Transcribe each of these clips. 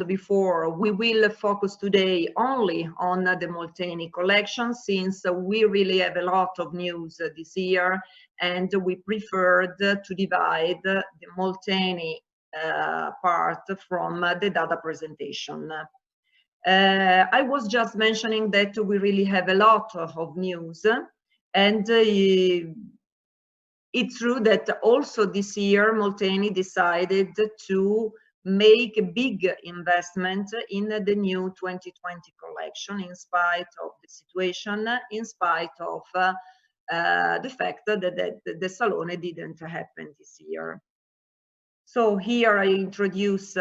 before, we will focus today only on the Molteni collection, since we really have a lot of news this year, and we preferred to divide the Molteni part from the data presentation. I was just mentioning that we really have a lot of news, and it's true that also this year Molteni decided to make a big investment in the new 2020 collection, in spite of the situation, in spite of the fact that the Salone didn't happen this year. So here I introduce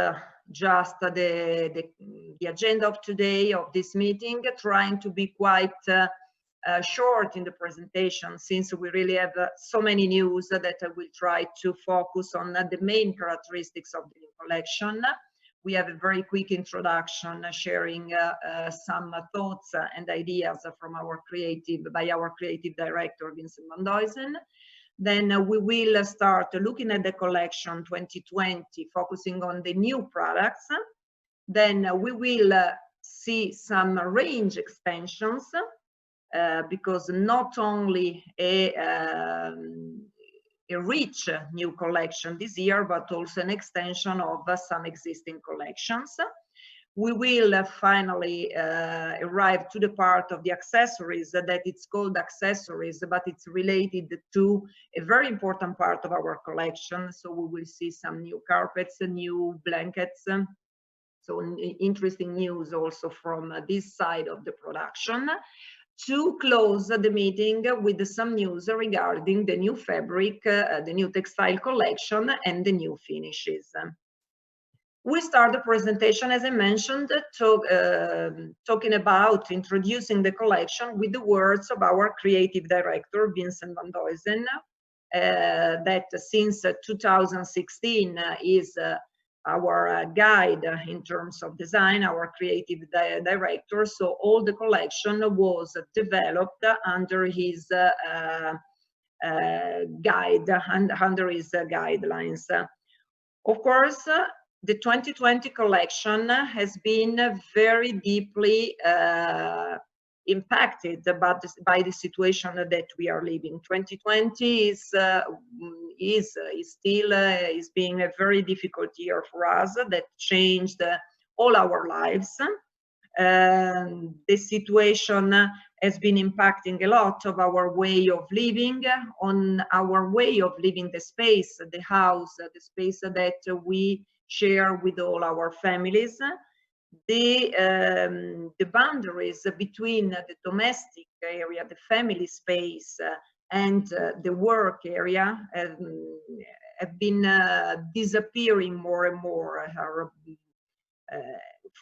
just the agenda of today, of this meeting, trying to be quite short in the presentation, since we really have so many news that I will try to focus on the main characteristics of the new collection. We have a very quick introduction, sharing some thoughts and ideas from our creative director, Vincent van Duysen. Then we will start looking at the collection 2020, focusing on the new products. Then we will see some range extensions, because not only a rich new collection this year, but also an extension of some existing collections. We will finally arrive to the part of the accessories, that it's called accessories, but it's related to a very important part of our collection. So we will see some new carpets, new blankets. So interesting news also from this side of the production. To close the meeting with some news regarding the new fabric, the new textile collection, and the new finishes. We start the presentation, as I mentioned, talking about introducing the collection with the words of our creative director, Vincent van Duysen, that since 2016 is our guide in terms of design, our creative director. So all the collection was developed under his guide, under his guidelines. Of course, the 2020 collection has been very deeply impacted by the situation that we are living. 2020 is being a very difficult year for us, that changed all our lives. The situation has been impacting a lot of our way of living, on our way of living the space, the house, the space that we share with all our families. The boundaries between the domestic area, the family space, and the work area have been disappearing more and more,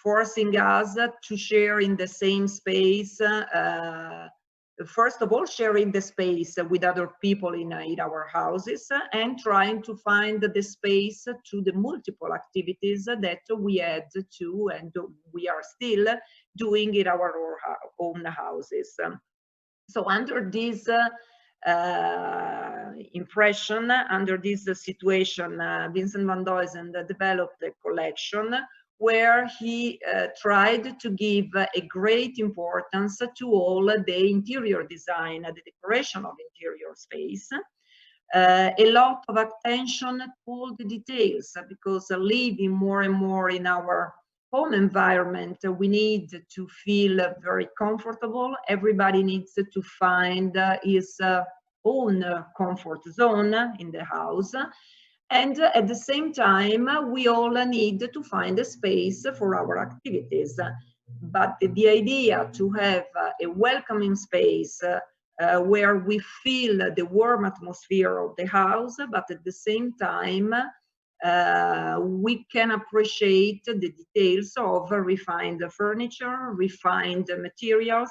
forcing us to share in the same space. First of all, sharing the space with other people in our houses, and trying to find the space to the multiple activities that we had to, and we are still doing in our own houses. So under this impression, under this situation, Vincent van Duysen developed a collection where he tried to give a great importance to all the interior design, the decoration of interior space, a lot of attention to all the details, because living more and more in our home environment, we need to feel very comfortable. Everybody needs to find his own comfort zone in the house. And at the same time, we all need to find a space for our activities. But the idea to have a welcoming space where we feel the warm atmosphere of the house, but at the same time, we can appreciate the details of refined furniture, refined materials.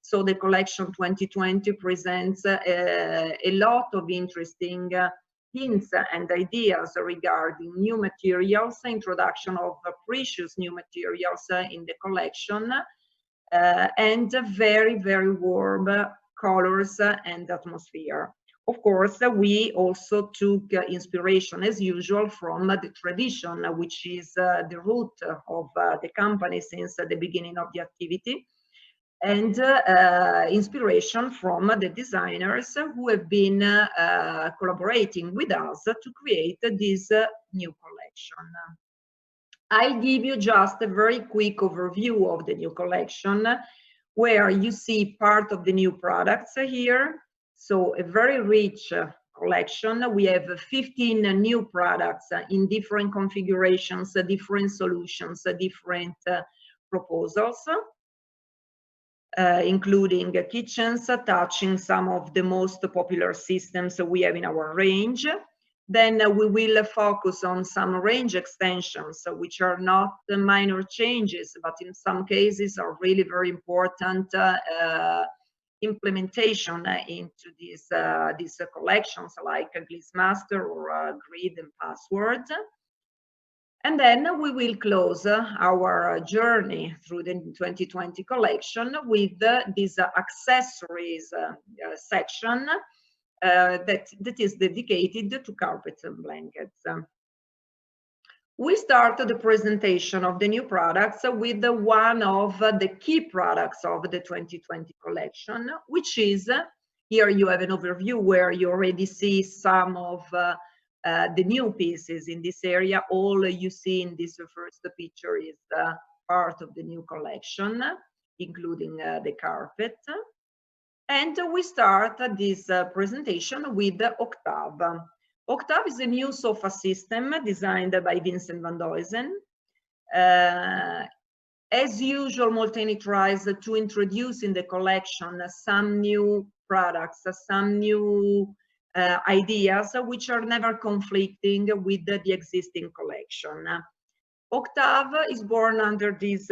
So the collection 2020 presents a lot of interesting hints and ideas regarding new materials, introduction of precious new materials in the collection, and very, very warm colors and atmosphere. Of course, we also took inspiration, as usual, from the tradition, which is the root of the company since the beginning of the activity, and inspiration from the designers who have been collaborating with us to create this new collection. I'll give you just a very quick overview of the new collection, where you see part of the new products here. So a very rich collection. We have 15 new products in different configurations, different solutions, different proposals, including kitchens, touching some of the most popular systems we have in our range. Then we will focus on some range extensions, which are not minor changes, but in some cases are really very important implementation into these collections, like Gliss Master or Grid and Password. And then we will close our journey through the 2020 collection with this accessories section that is dedicated to carpets and blankets. We start the presentation of the new products with one of the key products of the 2020 collection, which is, here you have an overview where you already see some of the new pieces in this area. All you see in this first picture is part of the new collection, including the carpet. And we start this presentation with Octave. Octave is a new sofa system designed by Vincent van Duysen. As usual, Molteni tries to introduce in the collection some new products, some new ideas which are never conflicting with the existing collection. Octave is born under this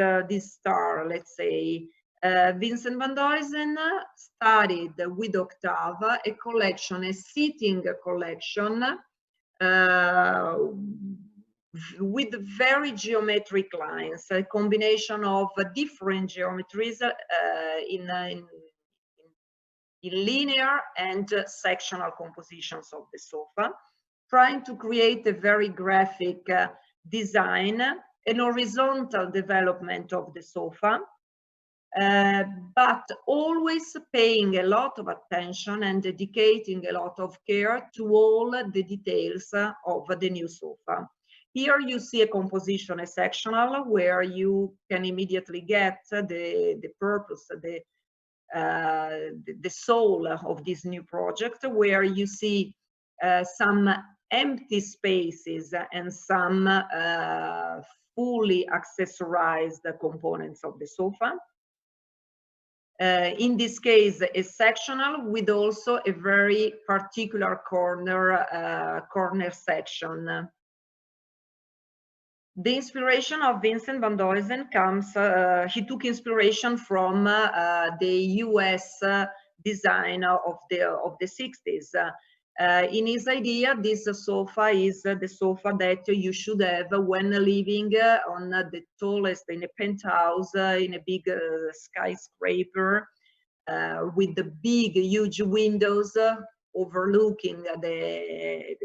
star, let's say. Vincent van Duysen studied with Octave a collection, a seating collection with very geometric lines, a combination of different geometries in linear and sectional compositions of the sofa, trying to create a very graphic design, an horizontal development of the sofa, but always paying a lot of attention and dedicating a lot of care to all the details of the new sofa. Here you see a composition, a sectional, where you can immediately get the purpose, the soul of this new project, where you see some empty spaces and some fully accessorized components of the sofa. In this case, a sectional with also a very particular corner section. The inspiration of Vincent van Duysen comes, he took inspiration from the US design of the 60s. In his idea, this sofa is the sofa that you should have when living on the tallest, in a penthouse, in a big skyscraper, with the big, huge windows overlooking the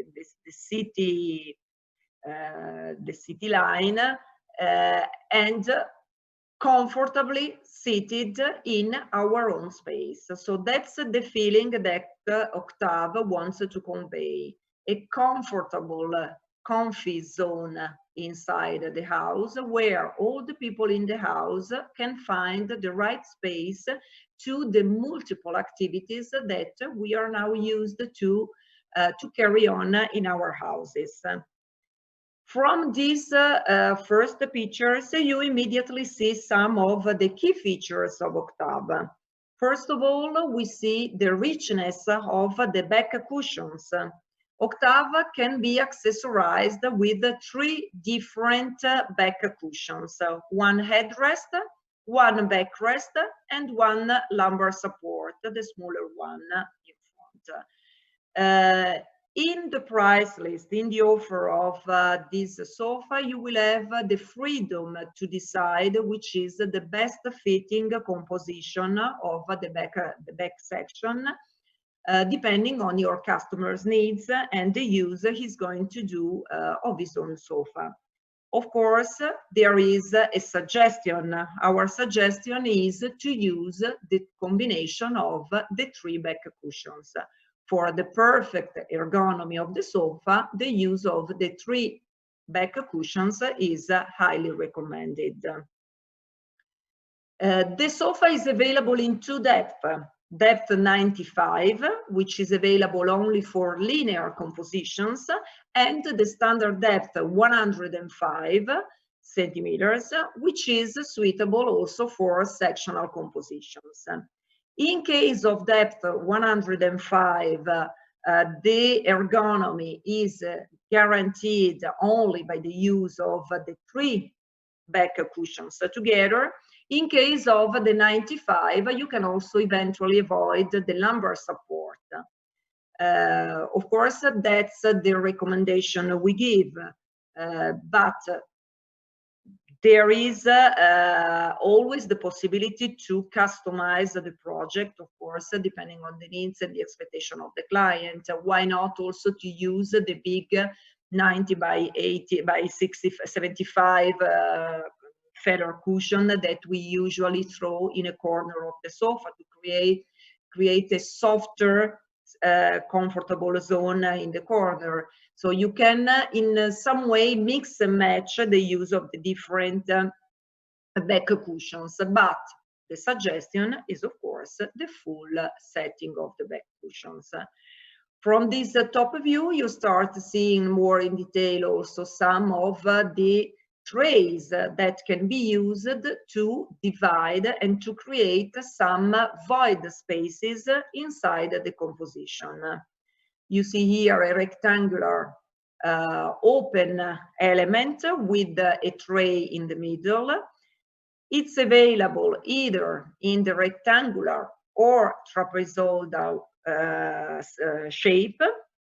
city. The city line, and comfortably seated in our own space. So that's the feeling that Octave wants to convey, a comfortable, comfy zone inside the house where all the people in the house can find the right space to the multiple activities that we are now used to carry on in our houses. From these first pictures, you immediately see some of the key features of Octave. First of all, we see the richness of the back cushions. Octave can be accessorized with 3 different back cushions, one headrest, one backrest, and one lumbar support, the smaller one in front. In the price list, in the offer of this sofa, you will have the freedom to decide which is the best fitting composition of the back section, depending on your customer's needs and the use he's going to do of his own sofa. Of course, there is a suggestion. Our suggestion is to use the combination of the 3 back cushions. For the perfect ergonomy of the sofa, the use of the 3 back cushions is highly recommended. The sofa is available in 2 depths. Depth 95, which is available only for linear compositions, and the standard depth 105 centimeters, which is suitable also for sectional compositions. In case of depth 105, the ergonomy is guaranteed only by the use of the 3 back cushions together. In case of the 95, you can also eventually avoid the lumbar support. Of course, that's the recommendation we give, but there is always the possibility to customize the project, of course, depending on the needs and the expectation of the client. Why not also to use the big 90 by 80 by 60, 75 feather cushion that we usually throw in a corner of the sofa to create a softer, comfortable zone in the corner. So you can, in some way, mix and match the use of the different back cushions. But the suggestion is, of course, the full setting of the back cushions. From this top view, you start seeing more in detail also some of the trays that can be used to divide and to create some void spaces inside the composition. You see here a rectangular open element with a tray in the middle. It's available either in the rectangular or trapezoidal shape,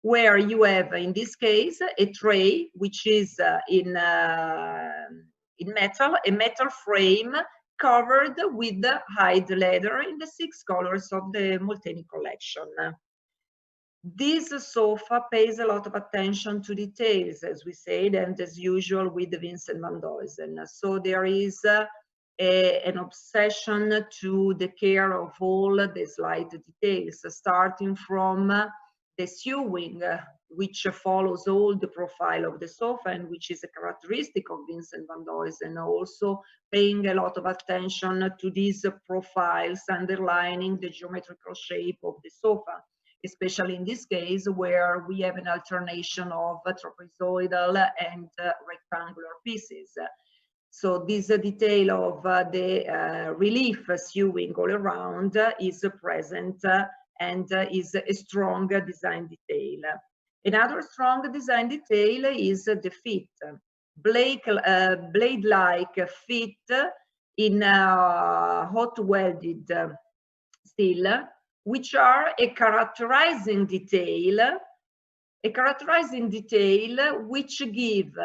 where you have, in this case, a tray which is in metal, a metal frame covered with hide leather in the 6 colors of the Molteni collection. This sofa pays a lot of attention to details, as we said, and as usual with Vincent van Duysen. So there is an obsession to the care of all the slight details, starting from the sewing, which follows all the profile of the sofa and which is a characteristic of Vincent van Duysen, also paying a lot of attention to these profiles underlining the geometrical shape of the sofa, especially in this case where we have an alternation of trapezoidal and rectangular pieces. So this detail of the relief sewing all around is present and is a strong design detail. Another strong design detail is the feet, blade-like feet in hot welded steel, which are a characterizing detail which give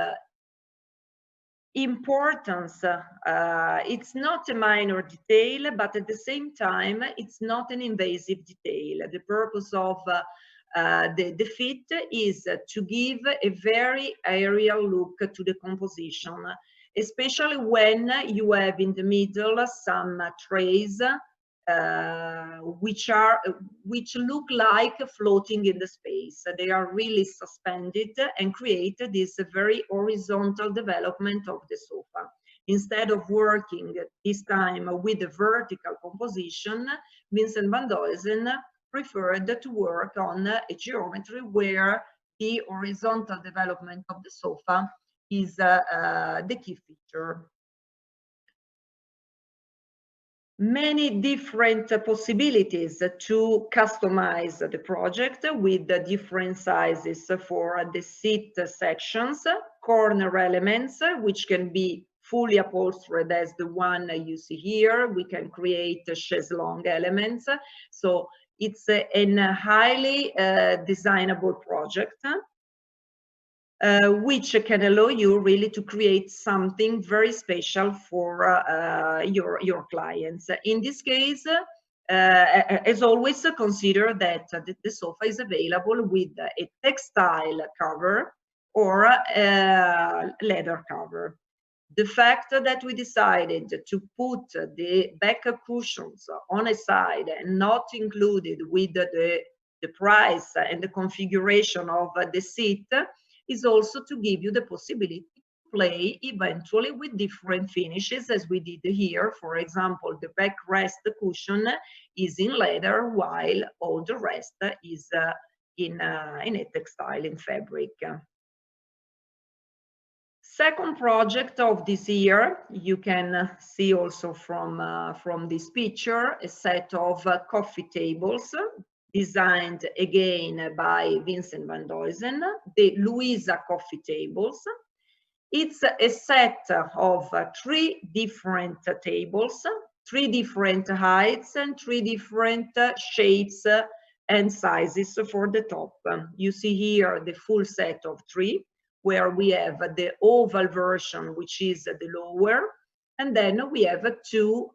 importance. It's not a minor detail, but at the same time, it's not an invasive detail. The purpose of the fit is to give a very aerial look to the composition, especially when you have in the middle some trays which look like floating in the space. They are really suspended and create this very horizontal development of the sofa. Instead of working this time with a vertical composition, Vincent van Duysen preferred to work on a geometry where the horizontal development of the sofa is the key feature. Many different possibilities to customize the project with the different sizes for the seat sections, corner elements, which can be fully upholstered as the one you see here. We can create chaise longue elements. So it's a highly designable project, which can allow you really to create something very special for your clients. In this case, as always, consider that the sofa is available with a textile cover or a leather cover. The fact that we decided to put the back cushions on a side and not included with the price and the configuration of the seat is also to give you the possibility to play eventually with different finishes, as we did here. For example, the backrest cushion is in leather, while all the rest is in a textile, in fabric. Second project of this year, you can see also from this picture, a set of coffee tables designed again by Vincent van Duysen, the Louisa coffee tables. It's a set of 3 different tables, 3 different heights and 3 different shapes and sizes for the top. You see here the full set of 3, where we have the oval version, which is the lower, and then we have two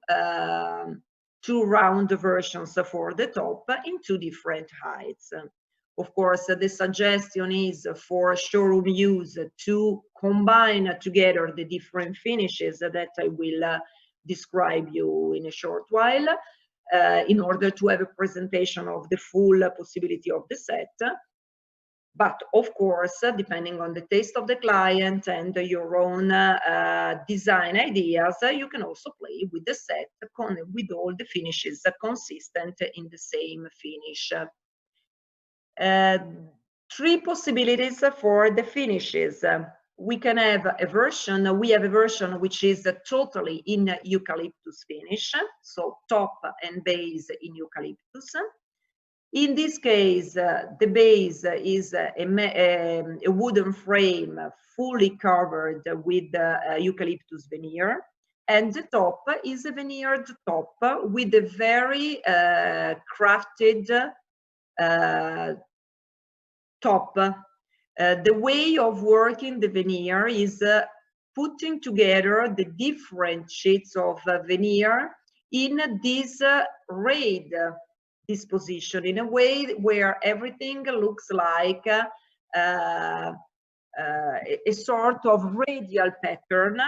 round versions for the top in 2 different heights. Of course, the suggestion is for showroom use to combine together the different finishes that I will describe you in a short while, in order to have a presentation of the full possibility of the set. But of course, depending on the taste of the client and your own design ideas, you can also play with the set with all the finishes consistent in the same finish. 3 possibilities for the finishes. We can have a version, which is totally in eucalyptus finish, so top and base in eucalyptus. In this case, the base is a wooden frame fully covered with eucalyptus veneer, and the top is a veneered top with a very crafted top. The way of working the veneer is putting together the different sheets of veneer in this raid disposition, in a way where everything looks like a sort of radial pattern,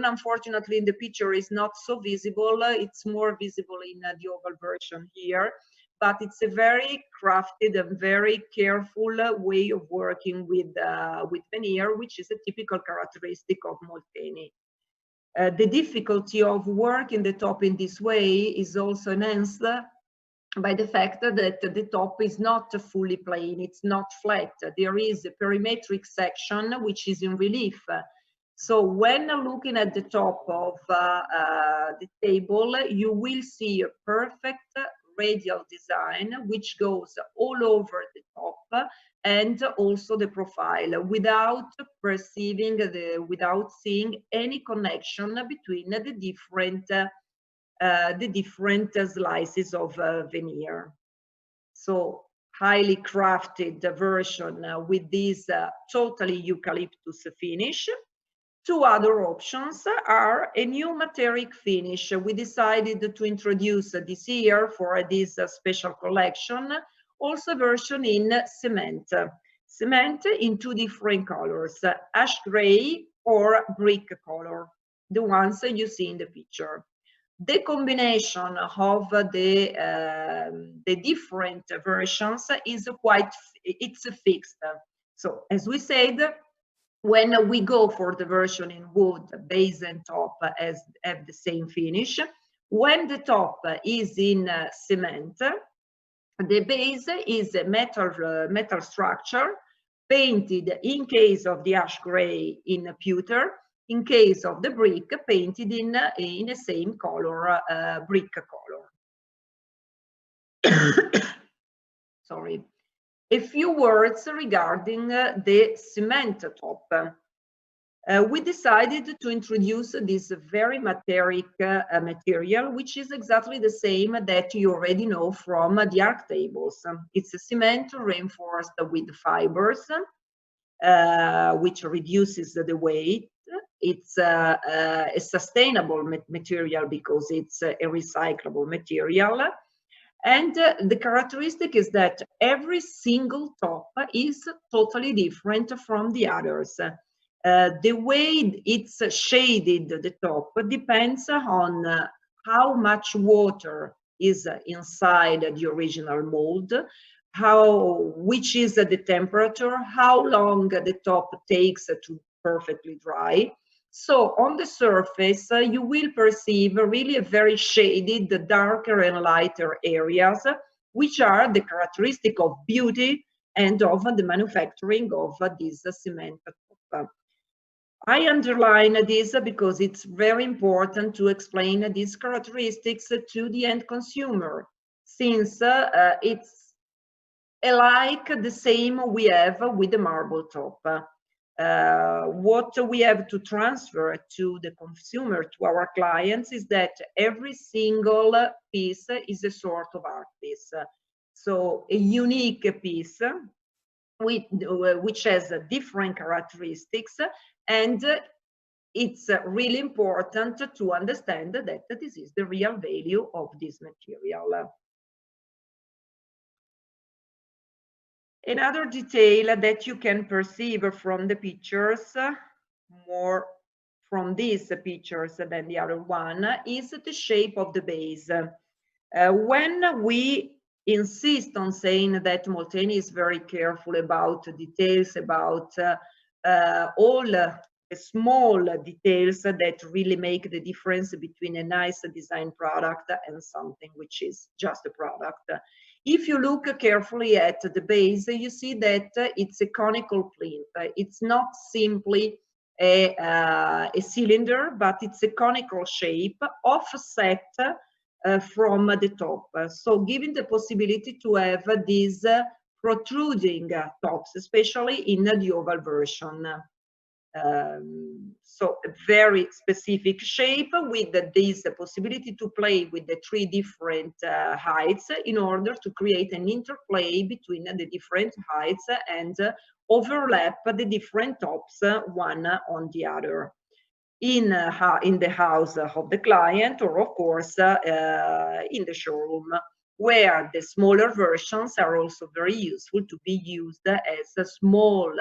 Unfortunately, in the picture is not so visible. It's more visible in the oval version here, but it's a very crafted and very careful way of working with veneer, which is a typical characteristic of Molteni. The difficulty of working the top in this way is also enhanced by the fact that the top is not fully plain, it's not flat. There is a perimetric section which is in relief. So when looking at the top of the table, you will see a perfect radial design which goes all over the top and also the profile, without seeing any connection between the different slices of veneer. So highly crafted version with this totally eucalyptus finish. 2 other options are a new metallic finish. We decided to introduce this year for this special collection, also a version in cement. Cement in 2 different colors, ash gray or brick color, the ones you see in the picture. The combination of the different versions is it's fixed. So as we said, when we go for the version in wood, base and top have the same finish. When the top is in cement, the base is a metal structure painted, in case of the ash gray, in pewter, in case of the brick, painted in the same color, brick color. Sorry. A few words regarding the cement top. We decided to introduce this very metallic material, which is exactly the same that you already know from the arc tables. It's a cement reinforced with fibers, which reduces the weight. it's a sustainable material because it's a recyclable material. And the characteristic is that every single top is totally different from the others. The way it's shaded, the top, depends on how much water is inside the original mold, which is the temperature, how long the top takes to perfectly dry. So on the surface, you will perceive really a very shaded, darker and lighter areas, which are the characteristic of beauty and of the manufacturing of this cement top. I underline this because it's very important to explain these characteristics to the end consumer, since it's like the same we have with the marble top. What we have to transfer to the consumer, to our clients, is that every single piece is a sort of art piece. So a unique piece which has different characteristics, and it's really important to understand that this is the real value of this material. Another detail that you can perceive from the pictures, more from these pictures than the other one, is the shape of the base. When we insist on saying that Molteni is very careful about details, about all the small details that really make the difference between a nice design product and something which is just a product. If you look carefully at the base, you see that it's a conical plinth. It's not simply a cylinder, but it's a conical shape offset from the top. So giving the possibility to have these protruding tops, especially in the oval version. So a very specific shape with this possibility to play with the three different heights in order to create an interplay between the different heights and overlap the different tops one on the other in the house of the client, or of course in the showroom, where the smaller versions are also very useful to be used as small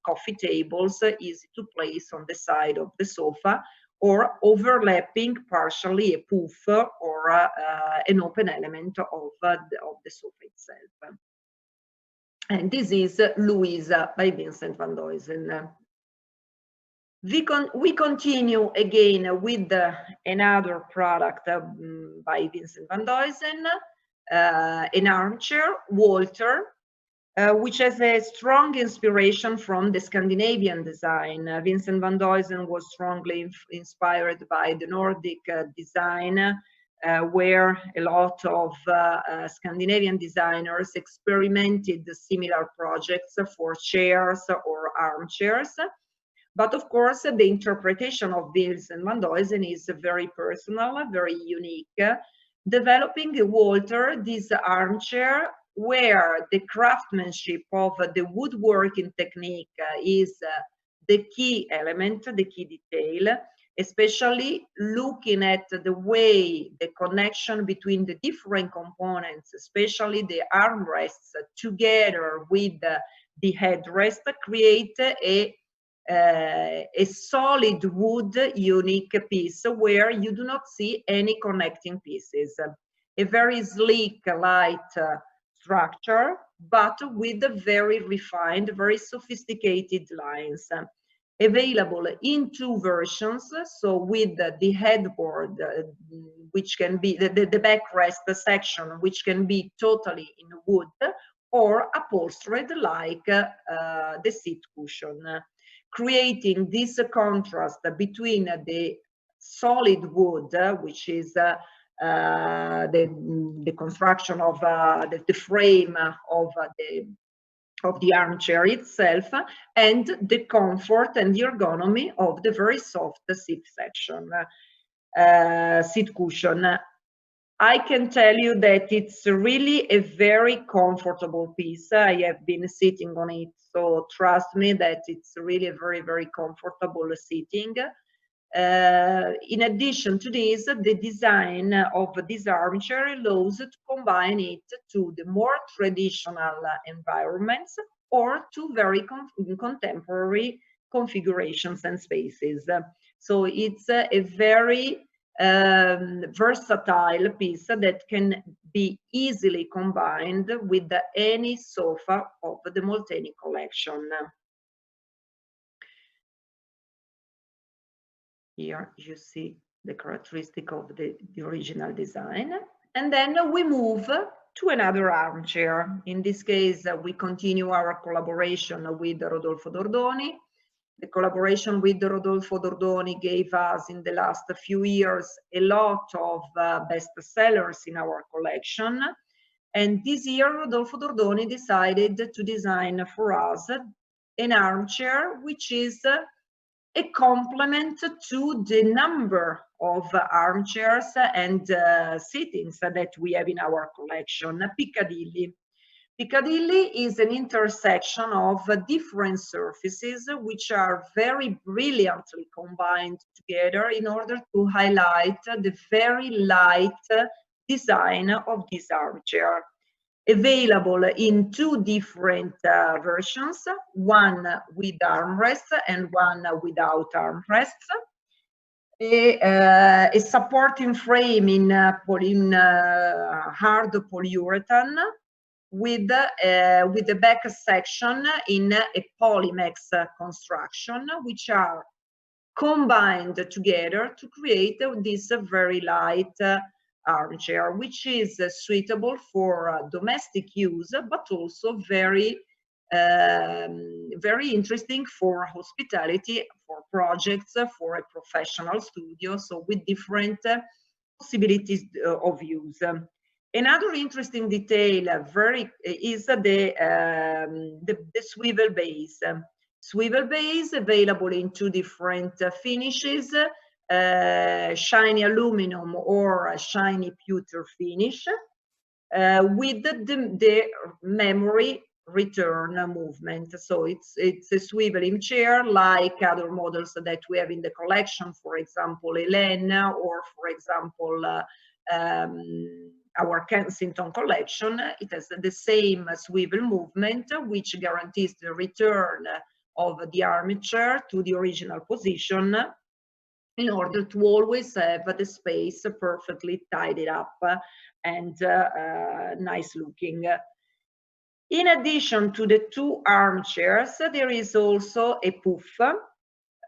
coffee tables, easy to place on the side of the sofa, or overlapping partially a poof or an open element of the sofa itself. And this is Louisa by Vincent van Duysen. We continue again with another product by Vincent van Duysen, an armchair, Walter, which has a strong inspiration from the Scandinavian design. Vincent van Duysen was strongly inspired by the Nordic design, where a lot of Scandinavian designers experimented similar projects for chairs or armchairs. But of course, the interpretation of Vincent van Duysen is very personal, very unique, developing a Walter, this armchair, where the craftsmanship of the woodworking technique is the key element, the key detail, especially looking at the way the connection between the different components, especially the armrests, together with the headrest, create a solid wood unique piece where you do not see any connecting pieces. A very sleek, light structure, but with very refined, very sophisticated lines. Available in two versions, so with the headboard, which can be the backrest section, which can be totally in wood, or upholstered like the seat cushion, creating this contrast between the solid wood, which is the construction of the frame of the armchair itself, and the comfort and the ergonomy of the very soft seat section, seat cushion. I can tell you that it's really a very comfortable piece. I have been sitting on it, so trust me that it's really a very, very comfortable sitting. In addition to this, the design of this armchair allows to combine it to the more traditional environments or to very contemporary configurations and spaces. So it's a very versatile piece that can be easily combined with any sofa of the Molteni collection. Here you see the characteristic of the original design. And then we move to another armchair. In this case, we continue our collaboration with Rodolfo Dordoni. The collaboration with Rodolfo Dordoni gave us in the last few years a lot of bestsellers in our collection. And this year, Rodolfo Dordoni decided to design for us an armchair which is a complement to the number of armchairs and sittings that we have in our collection, Piccadilly. Piccadilly is an intersection of different surfaces which are very brilliantly combined together in order to highlight the very light design of this armchair. Available in two different versions, one with armrests and one without armrests. A supporting frame in hard polyurethane with the back section in a Polymex construction, which are combined together to create this very light armchair, which is suitable for domestic use, but also very interesting for hospitality, for projects, for a professional studio, so with different possibilities of use. Another interesting detail is the swivel base. Swivel base available in two different finishes, shiny aluminum or shiny pewter finish, with the memory return movement. So it's a swiveling chair like other models that we have in the collection, for example, Elena, or for example, our Kensington collection. It has the same swivel movement, which guarantees the return of the armchair to the original position in order to always have the space perfectly tidied up and nice looking. In addition to the two armchairs, there is also a poof.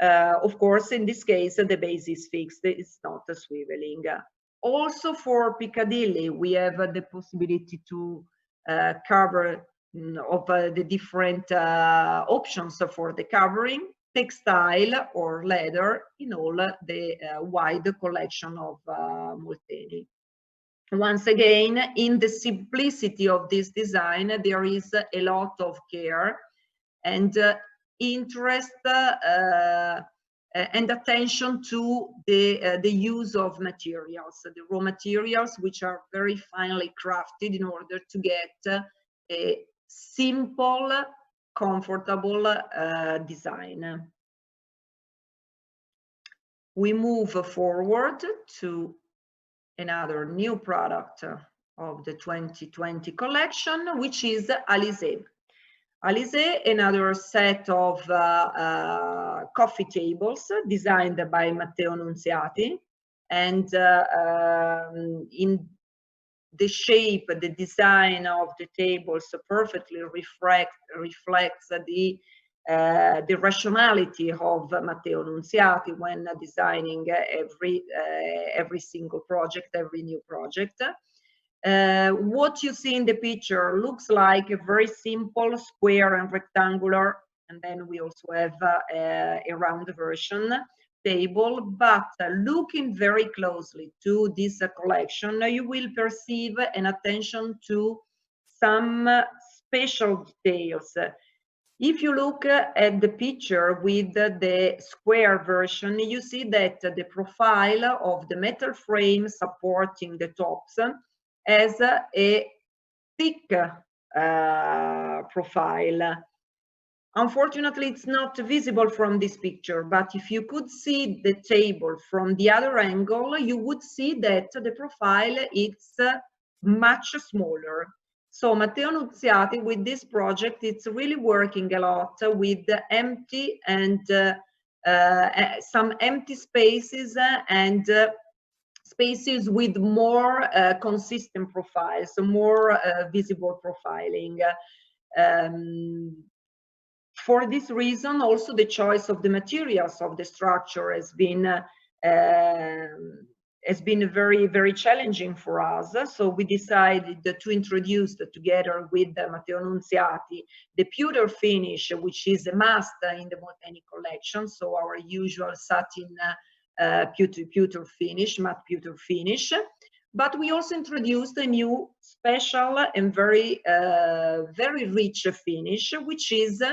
Of course, in this case, the base is fixed, it's not swiveling. Also for Piccadilly, we have the possibility to cover of the different options for the covering, textile or leather, in all the wide collection of Molteni. Once again, in the simplicity of this design, there is a lot of care and interest and attention to the use of materials, the raw materials, which are very finely crafted in order to get a simple, comfortable design. We move forward to another new product of the 2020 collection, which is Alizé. Alizé, another set of coffee tables designed by Matteo Nunziati, and in the shape, the design of the tables perfectly reflects the rationality of Matteo Nunziati when designing every single project, every new project. What you see in the picture looks like a very simple square and rectangular, and then we also have a round version table, but looking very closely to this collection, you will perceive an attention to some special details. If you look at the picture with the square version, you see that the profile of the metal frame supporting the tops has a thick profile. Unfortunately, it's not visible from this picture, but if you could see the table from the other angle, you would see that the profile is much smaller. So Matteo Nunziati, with this project, it's really working a lot with empty and some empty spaces and spaces with more consistent profiles, so more visible profiling. For this reason, also the choice of the materials of the structure has been very, very challenging for us. So we decided to introduce, together with Matteo Nunziati, the pewter finish, which is a must in the Molteni collection. So our usual satin pewter finish, matte pewter finish. But we also introduced a new special and very rich finish, which is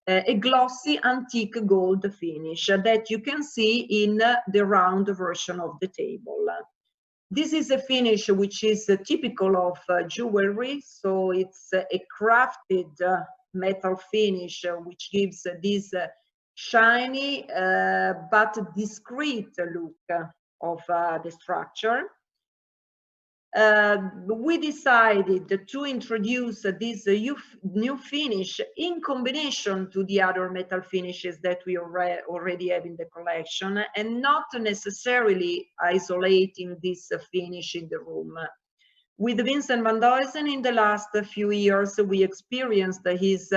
a glossy antique gold finish that you can see in the round version of the table. This is a finish which is typical of jewelry, so it's a crafted metal finish which gives this shiny but discreet look of the structure. We decided to introduce this new finish in combination to the other metal finishes that we already have in the collection, and not necessarily isolating this finish in the room. With Vincent van Duysen, in the last few years, we experienced his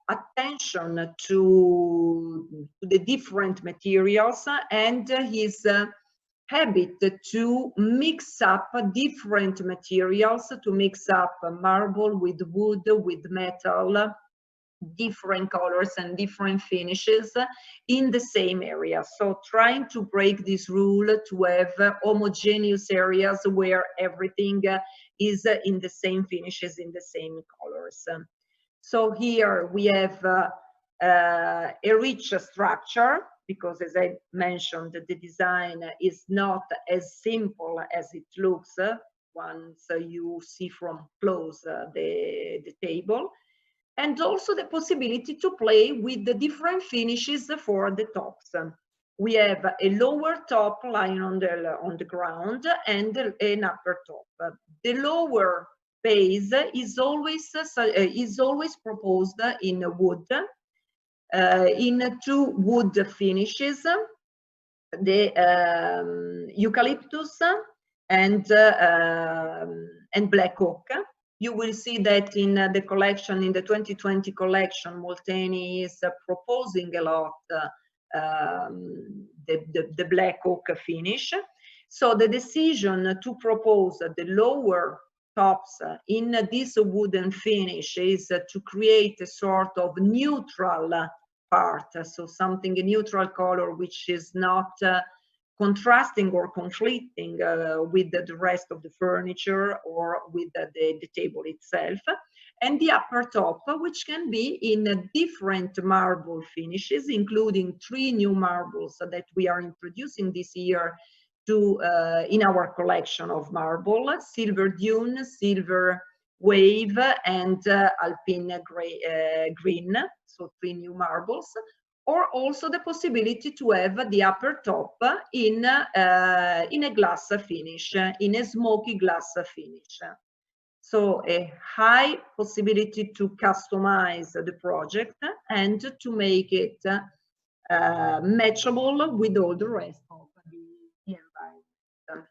attention to the different materials and his habit to mix up different materials, to mix up marble with wood, with metal, different colors and different finishes in the same area. So trying to break this rule to have homogeneous areas where everything is in the same finishes, in the same colors. So here we have a rich structure, because as I mentioned, the design is not as simple as it looks once you see from close the table. And also the possibility to play with the different finishes for the tops. We have a lower top lying on the ground and an upper top. The lower base is always proposed in wood, in two wood finishes, the eucalyptus and black oak. You will see that in the collection, in the 2020 collection, Molteni is proposing a lot the black oak finish. So the decision to propose the lower tops in this wooden finish is to create a sort of neutral part, so something, a neutral color which is not contrasting or conflicting with the rest of the furniture or with the table itself. And the upper top, which can be in different marble finishes, including 3 new marbles that we are introducing this year to in our collection of marble: Silver Dune, Silver Wave, and Alpine Green, so 3 new marbles. Or also the possibility to have the upper top in a glass finish, in a smoky glass finish. So a high possibility to customize the project and to make it matchable with all the rest of the environment.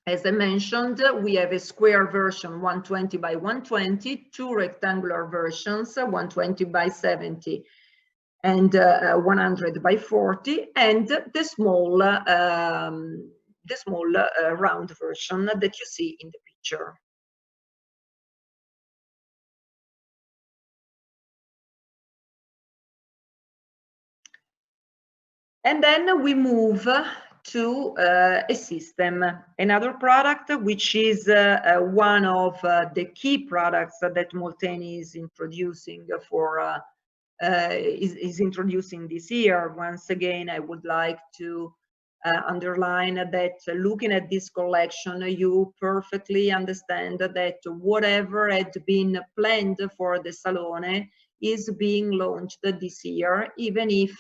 As I mentioned, we have a square version 120 by 120, 2 rectangular versions 120 by 70 and 100 by 40, and the small round version that you see in the picture. And then we move to a system, another product which is one of the key products that Molteni is introducing for is introducing this year. Once again, I would like to underline that looking at this collection, you perfectly understand that whatever had been planned for the Salone is being launched this year, even if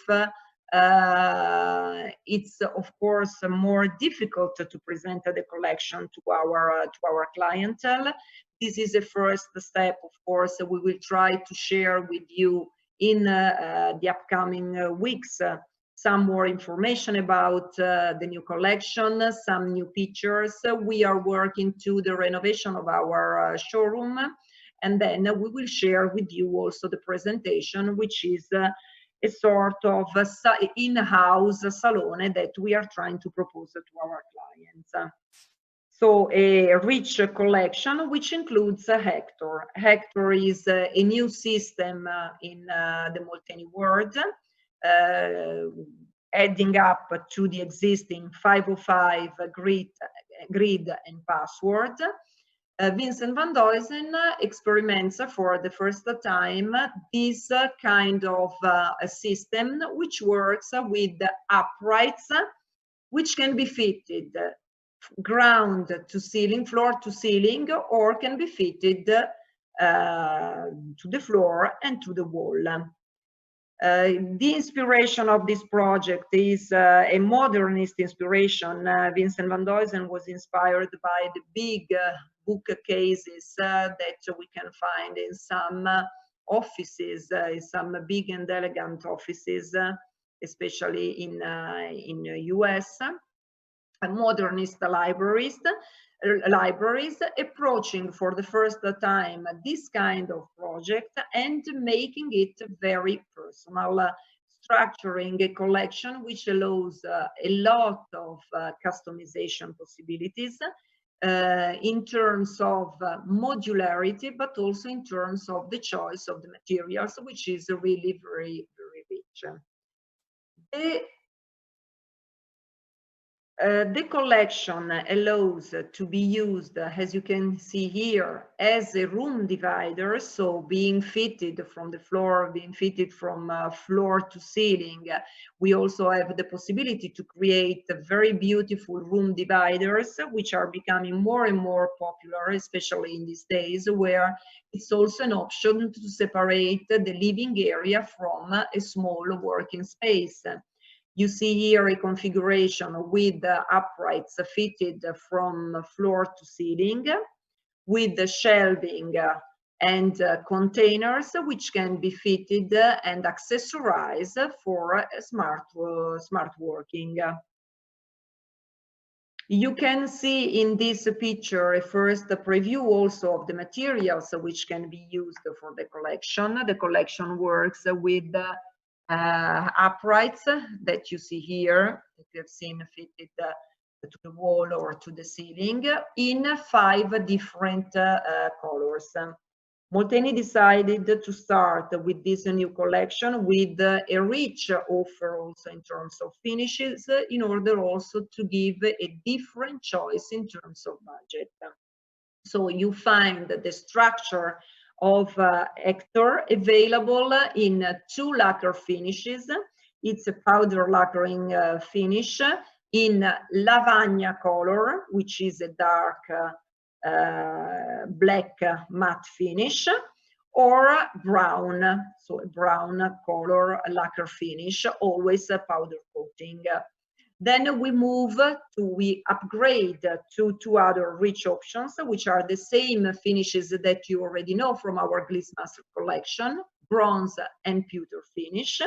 it's of course more difficult to present the collection to our clientele. This is a first step. Of course, we will try to share with you in the upcoming weeks some more information about the new collection, some new pictures. We are working to the renovation of our showroom, and then we will share with you also the presentation, which is a sort of in-house salon that we are trying to propose to our clients. So a rich collection, which includes Hector. Hector is a new system in the Molteni world, adding up to the existing 505 grid and password. Vincent van Duysen experiments for the first time this kind of a system which works with uprights, which can be fitted ground to ceiling, floor to ceiling, or can be fitted to the floor and to the wall. The inspiration of this project is a modernist inspiration. Vincent van Duysen was inspired by the big bookcases that we can find in some offices, some big and elegant offices, especially in US. Modernist libraries approaching for the first time this kind of project and making it very personal, structuring a collection which allows a lot of customization possibilities in terms of modularity, but also in terms of the choice of the materials, which is really very, very rich. The collection allows to be used, as you can see here, as a room divider, so being fitted from the floor, being fitted from floor to ceiling. We also have the possibility to create very beautiful room dividers, which are becoming more and more popular, especially in these days, where it's also an option to separate the living area from a small working space. You see here a configuration with uprights fitted from floor to ceiling, with the shelving and containers which can be fitted and accessorized for smart working. You can see in this picture a first preview also of the materials which can be used for the collection. The collection works with uprights that you see here, that you have seen fitted to the wall or to the ceiling in 5 different colors. Molteni decided to start with this new collection with a rich offer also in terms of finishes, in order also to give a different choice in terms of budget. So you find the structure of Hector available in 2 lacquer finishes. It's a powder lacquering finish in lavagna color, which is a dark black matte finish, or brown, so a brown color lacquer finish, always a powder coating. Then we upgrade to 2 other rich options, which are the same finishes that you already know from our Gliss Master collection, bronze and pewter finish,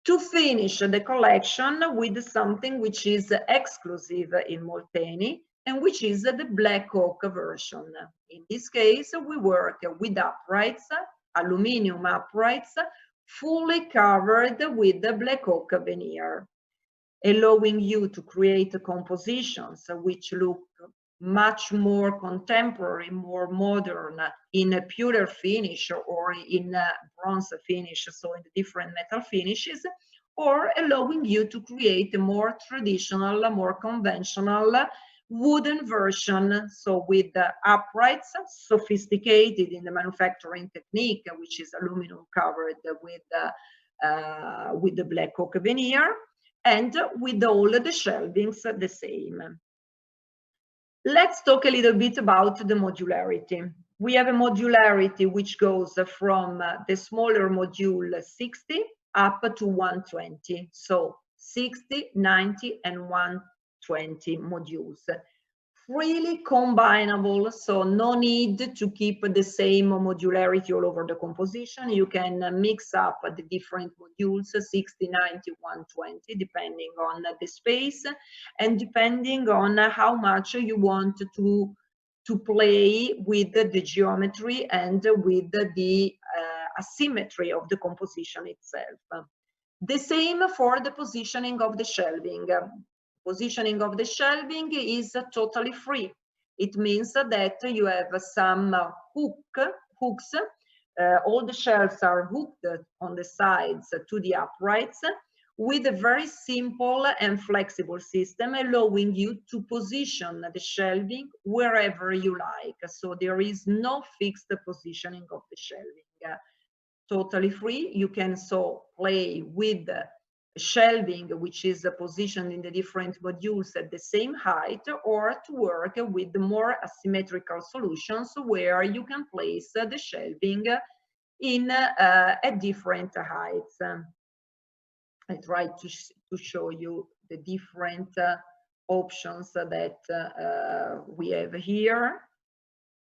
to finish the collection with something which is exclusive in Molteni, and which is the black oak version. In this case, we work with uprights, aluminum uprights, fully covered with the black oak veneer, allowing you to create compositions which look much more contemporary, more modern in a pewter finish or in a bronze finish, so in the different metal finishes, or allowing you to create a more traditional, more conventional wooden version, so with uprights, sophisticated in the manufacturing technique, which is aluminum covered with the black oak veneer, and with all the shelvings the same. Let's talk a little bit about the modularity. We have a modularity which goes from the smaller module 60 up to 120. So 60, 90, and 120 modules. Freely combinable, so no need to keep the same modularity all over the composition. You can mix up the different modules, 60, 90, 120, depending on the space and depending on how much you want to play with the geometry and with the asymmetry of the composition itself. The same for the positioning of the shelving. Positioning of the shelving is totally free. It means that you have some hooks. All the shelves are hooked on the sides to the uprights with a very simple and flexible system, allowing you to position the shelving wherever you like. So there is no fixed positioning of the shelving. Totally free. You can so play with shelving which is positioned in the different modules at the same height, or to work with more asymmetrical solutions where you can place the shelving in at different heights. I try to show you the different options that we have here.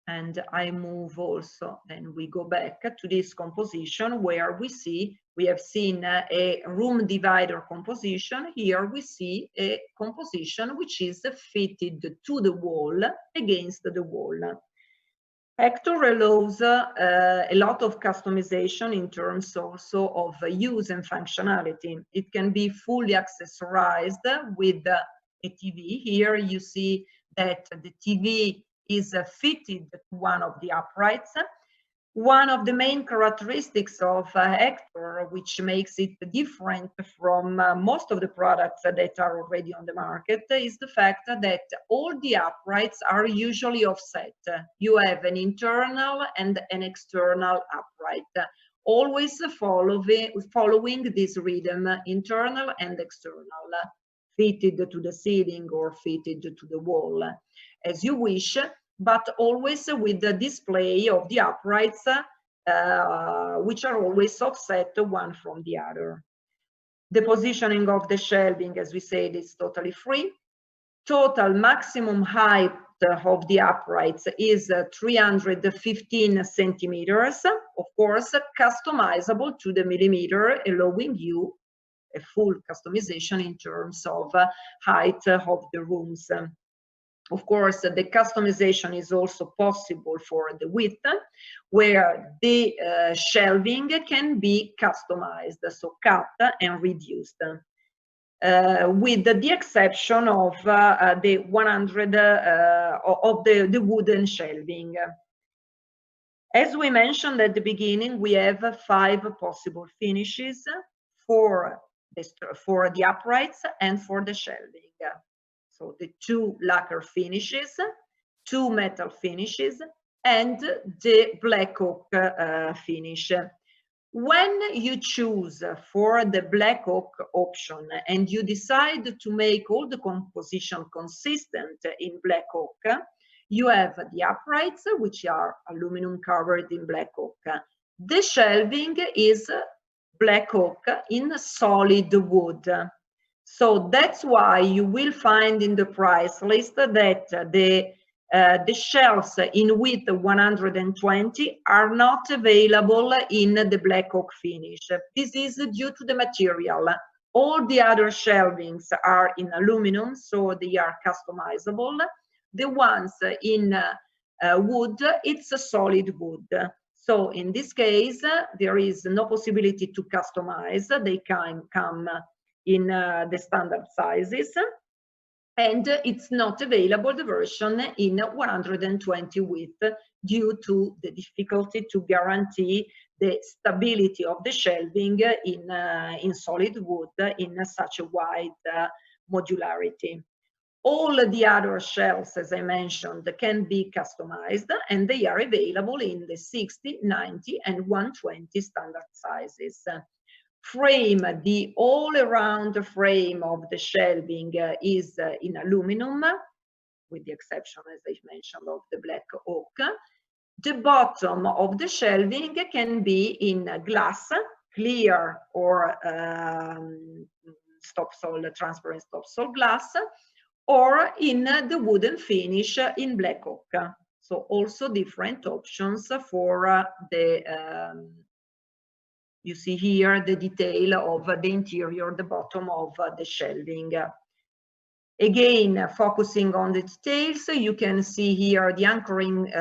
And I move also, and we go back to this composition where we have seen a room divider composition. Here we see a composition which is fitted to the wall, against the wall. Hector allows a lot of customization in terms also of use and functionality. It can be fully accessorized with a TV. Here you see that the TV is fitted to one of the uprights. One of the main characteristics of Hector, which makes it different from most of the products that are already on the market, is the fact that all the uprights are usually offset. You have an internal and an external upright, always following this rhythm, internal and external, fitted to the ceiling or fitted to the wall, as you wish, but always with the display of the uprights, which are always offset one from the other. The positioning of the shelving, as we said, is totally free. Total maximum height of the uprights is 315 centimeters, of course, customizable to the millimeter, allowing you a full customization in terms of height of the rooms. Of course, the customization is also possible for the width, where the shelving can be customized, so cut and reduced, with the exception of the 100 of the wooden shelving. As we mentioned at the beginning, we have 5 possible finishes for the uprights and for the shelving. So the 2 lacquer finishes, 2 metal finishes, and the black oak finish. When you choose for the black oak option and you decide to make all the composition consistent in black oak, you have the uprights, which are aluminum covered in black oak. The shelving is black oak in solid wood. So that's why you will find in the price list that the shelves in width 120 are not available in the black oak finish. This is due to the material. All the other shelvings are in aluminum, so they are customizable. The ones in wood, it's a solid wood. So in this case, there is no possibility to customize. They can come in the standard sizes, and it's not available, the version in 120 width, due to the difficulty to guarantee the stability of the shelving in solid wood in such a wide modularity. All the other shelves, as I mentioned, can be customized, and they are available in the 60, 90, and 120 standard sizes. frame, the all-around frame of the shelving is in aluminum, with the exception, as I mentioned, of the black oak. The bottom of the shelving can be in glass, clear or transparent stop-sol glass, or in the wooden finish in black oak. So also different options for you see here the detail of the interior, the bottom of the shelving. Again, focusing on the details, you can see here the anchoring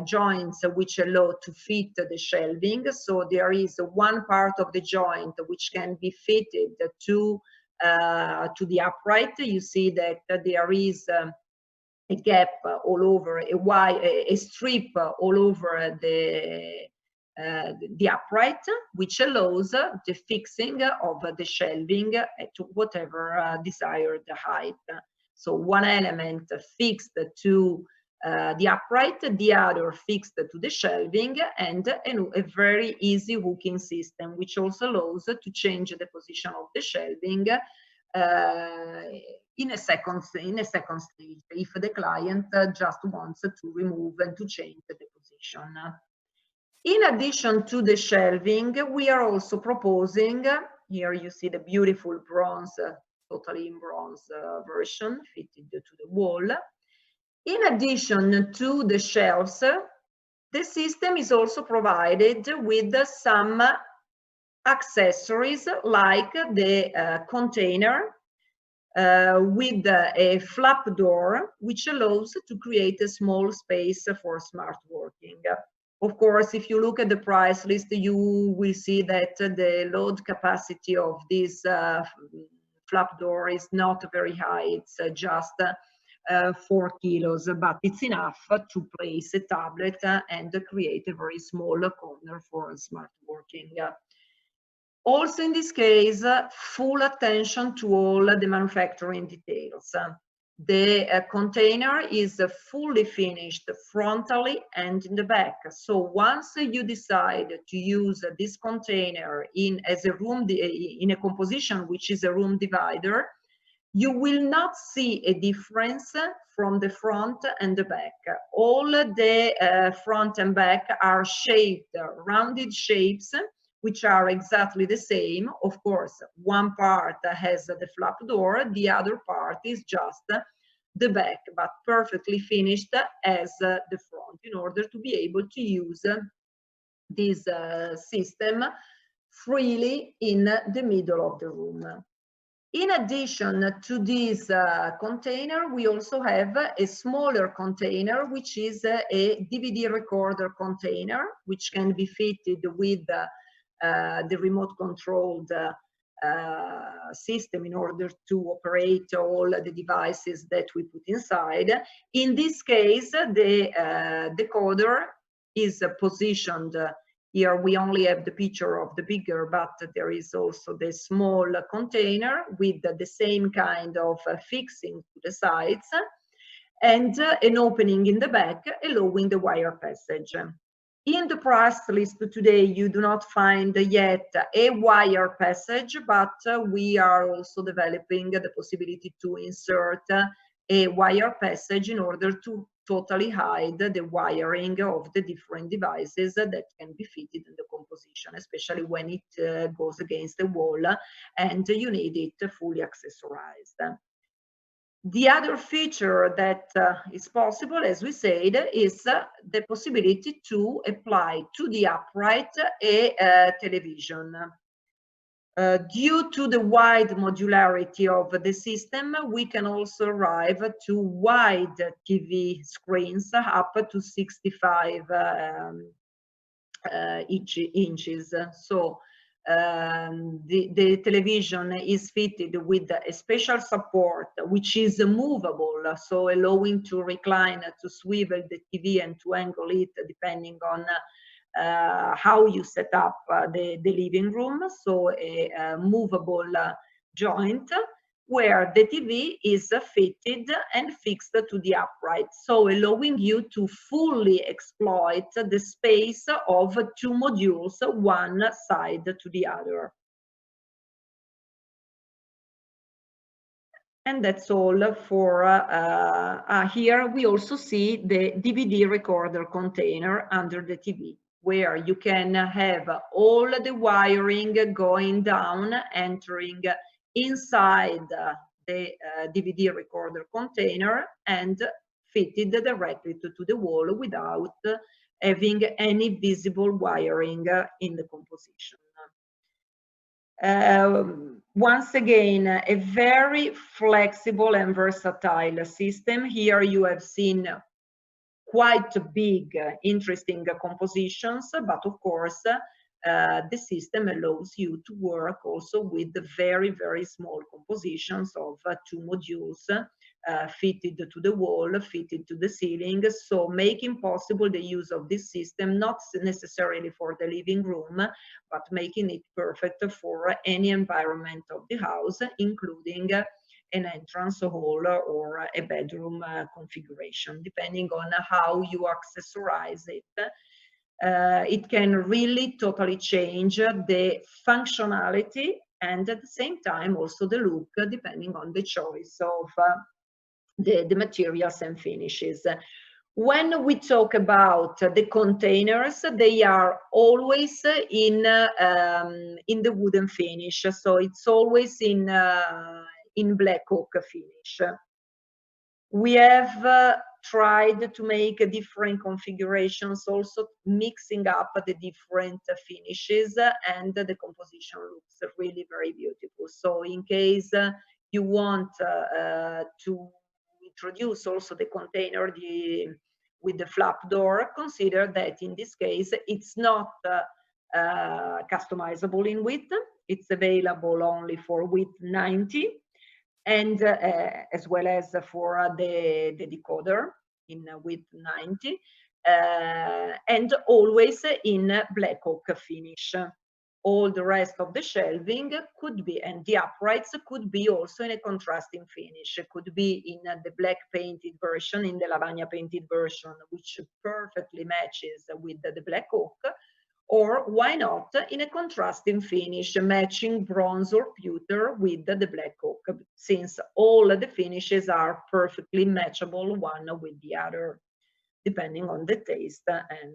joints which allow to fit the shelving. So there is one part of the joint which can be fitted to the upright. You see that there is a gap all over, a strip all over the upright, which allows the fixing of the shelving to whatever desired height. So one element fixed to the upright, the other fixed to the shelving, and a very easy hooking system, which also allows to change the position of the shelving in a second stage, if the client just wants to remove and to change the position. In addition to the shelving, we are also proposing, here you see the beautiful bronze, totally in bronze version fitted to the wall. In addition to the shelves, the system is also provided with some accessories like the container with a flap door, which allows to create a small space for smart working. Of course, if you look at the price list, you will see that the load capacity of this flap door is not very high. It's just 4 kilos, but it's enough to place a tablet and create a very small corner for smart working. Also, in this case, full attention to all the manufacturing details. The container is fully finished frontally and in the back. So once you decide to use this container in a composition which is a room divider, you will not see a difference from the front and the back. All the front and back are shaped, rounded shapes, which are exactly the same. Of course, one part has the flap door, the other part is just the back, but perfectly finished as the front, in order to be able to use this system freely in the middle of the room. In addition to this container, we also have a smaller container, which is a DVD recorder container, which can be fitted with the remote controlled system in order to operate all the devices that we put inside. In this case, the decoder is positioned. Here we only have the picture of the bigger, but there is also the small container with the same kind of fixing to the sides and an opening in the back allowing the wire passage. In the price list today, you do not find yet a wire passage, but we are also developing the possibility to insert a wire passage in order to totally hide the wiring of the different devices that can be fitted in the composition, especially when it goes against the wall and you need it fully accessorized. The other feature that is possible, as we said, is the possibility to apply to the upright a television. Due to the wide modularity of the system, we can also arrive to wide TV screens up to 65 inches. So the television is fitted with a special support which is movable, so allowing to recline, to swivel the TV and to angle it depending on how you set up the living room. So a movable joint where the TV is fitted and fixed to the upright, so allowing you to fully exploit the space of two modules, one side to the other. And that's all for here. We also see the DVD recorder container under the TV, where you can have all the wiring going down, entering inside the DVD recorder container and fitted directly to the wall without having any visible wiring in the composition. Once again, a very flexible and versatile system. Here you have seen quite big, interesting compositions, but of course, the system allows you to work also with the very, very small compositions of 2 modules fitted to the wall, fitted to the ceiling, so making possible the use of this system, not necessarily for the living room, but making it perfect for any environment of the house, including an entrance hall or a bedroom configuration, depending on how you accessorize it. It can really totally change the functionality and at the same time also the look, depending on the choice of the materials and finishes. When we talk about the containers, they are always in the wooden finish, so it's always in black oak finish. We have tried to make different configurations, also mixing up the different finishes, and the composition looks really very beautiful. So in case you want to introduce also the container with the flap door, consider that in this case it's not customizable in width. It's available only for width 90, and as well as for the decoder in width 90, and always in black oak finish. All the rest of the shelving could be, and the uprights could be also in a contrasting finish. It could be in the black painted version, in the lavagna painted version, which perfectly matches with the black oak, or why not in a contrasting finish, matching bronze or pewter with the black oak, since all the finishes are perfectly matchable one with the other, depending on the taste and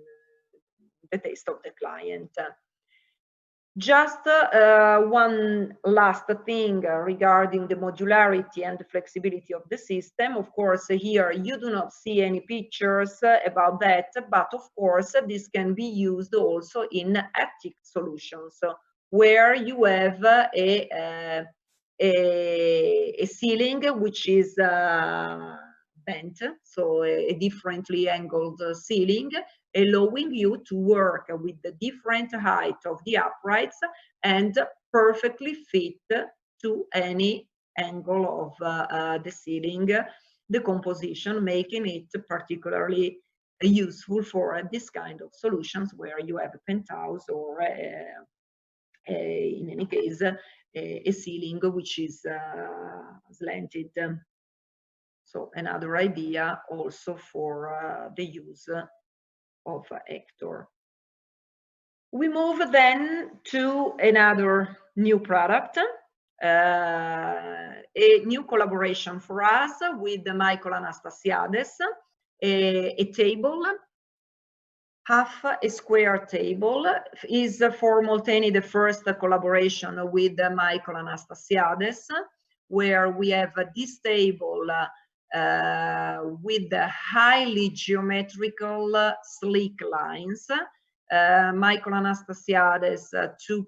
the taste of the client. Just one last thing regarding the modularity and the flexibility of the system. Of course, here you do not see any pictures about that, but of course, this can be used also in attic solutions, where you have a ceiling which is bent, so a differently angled ceiling, allowing you to work with the different height of the uprights and perfectly fit to any angle of the ceiling, the composition, making it particularly useful for this kind of solutions where you have a penthouse or in any case a ceiling which is slanted. So another idea also for the use of Hector. We move then to another new product, a new collaboration for us with Michael Anastasiades, a table, half a square table, is for Molteni the first collaboration with Michael Anastasiades, where we have this table with highly geometrical sleek lines. Michael Anastasiades took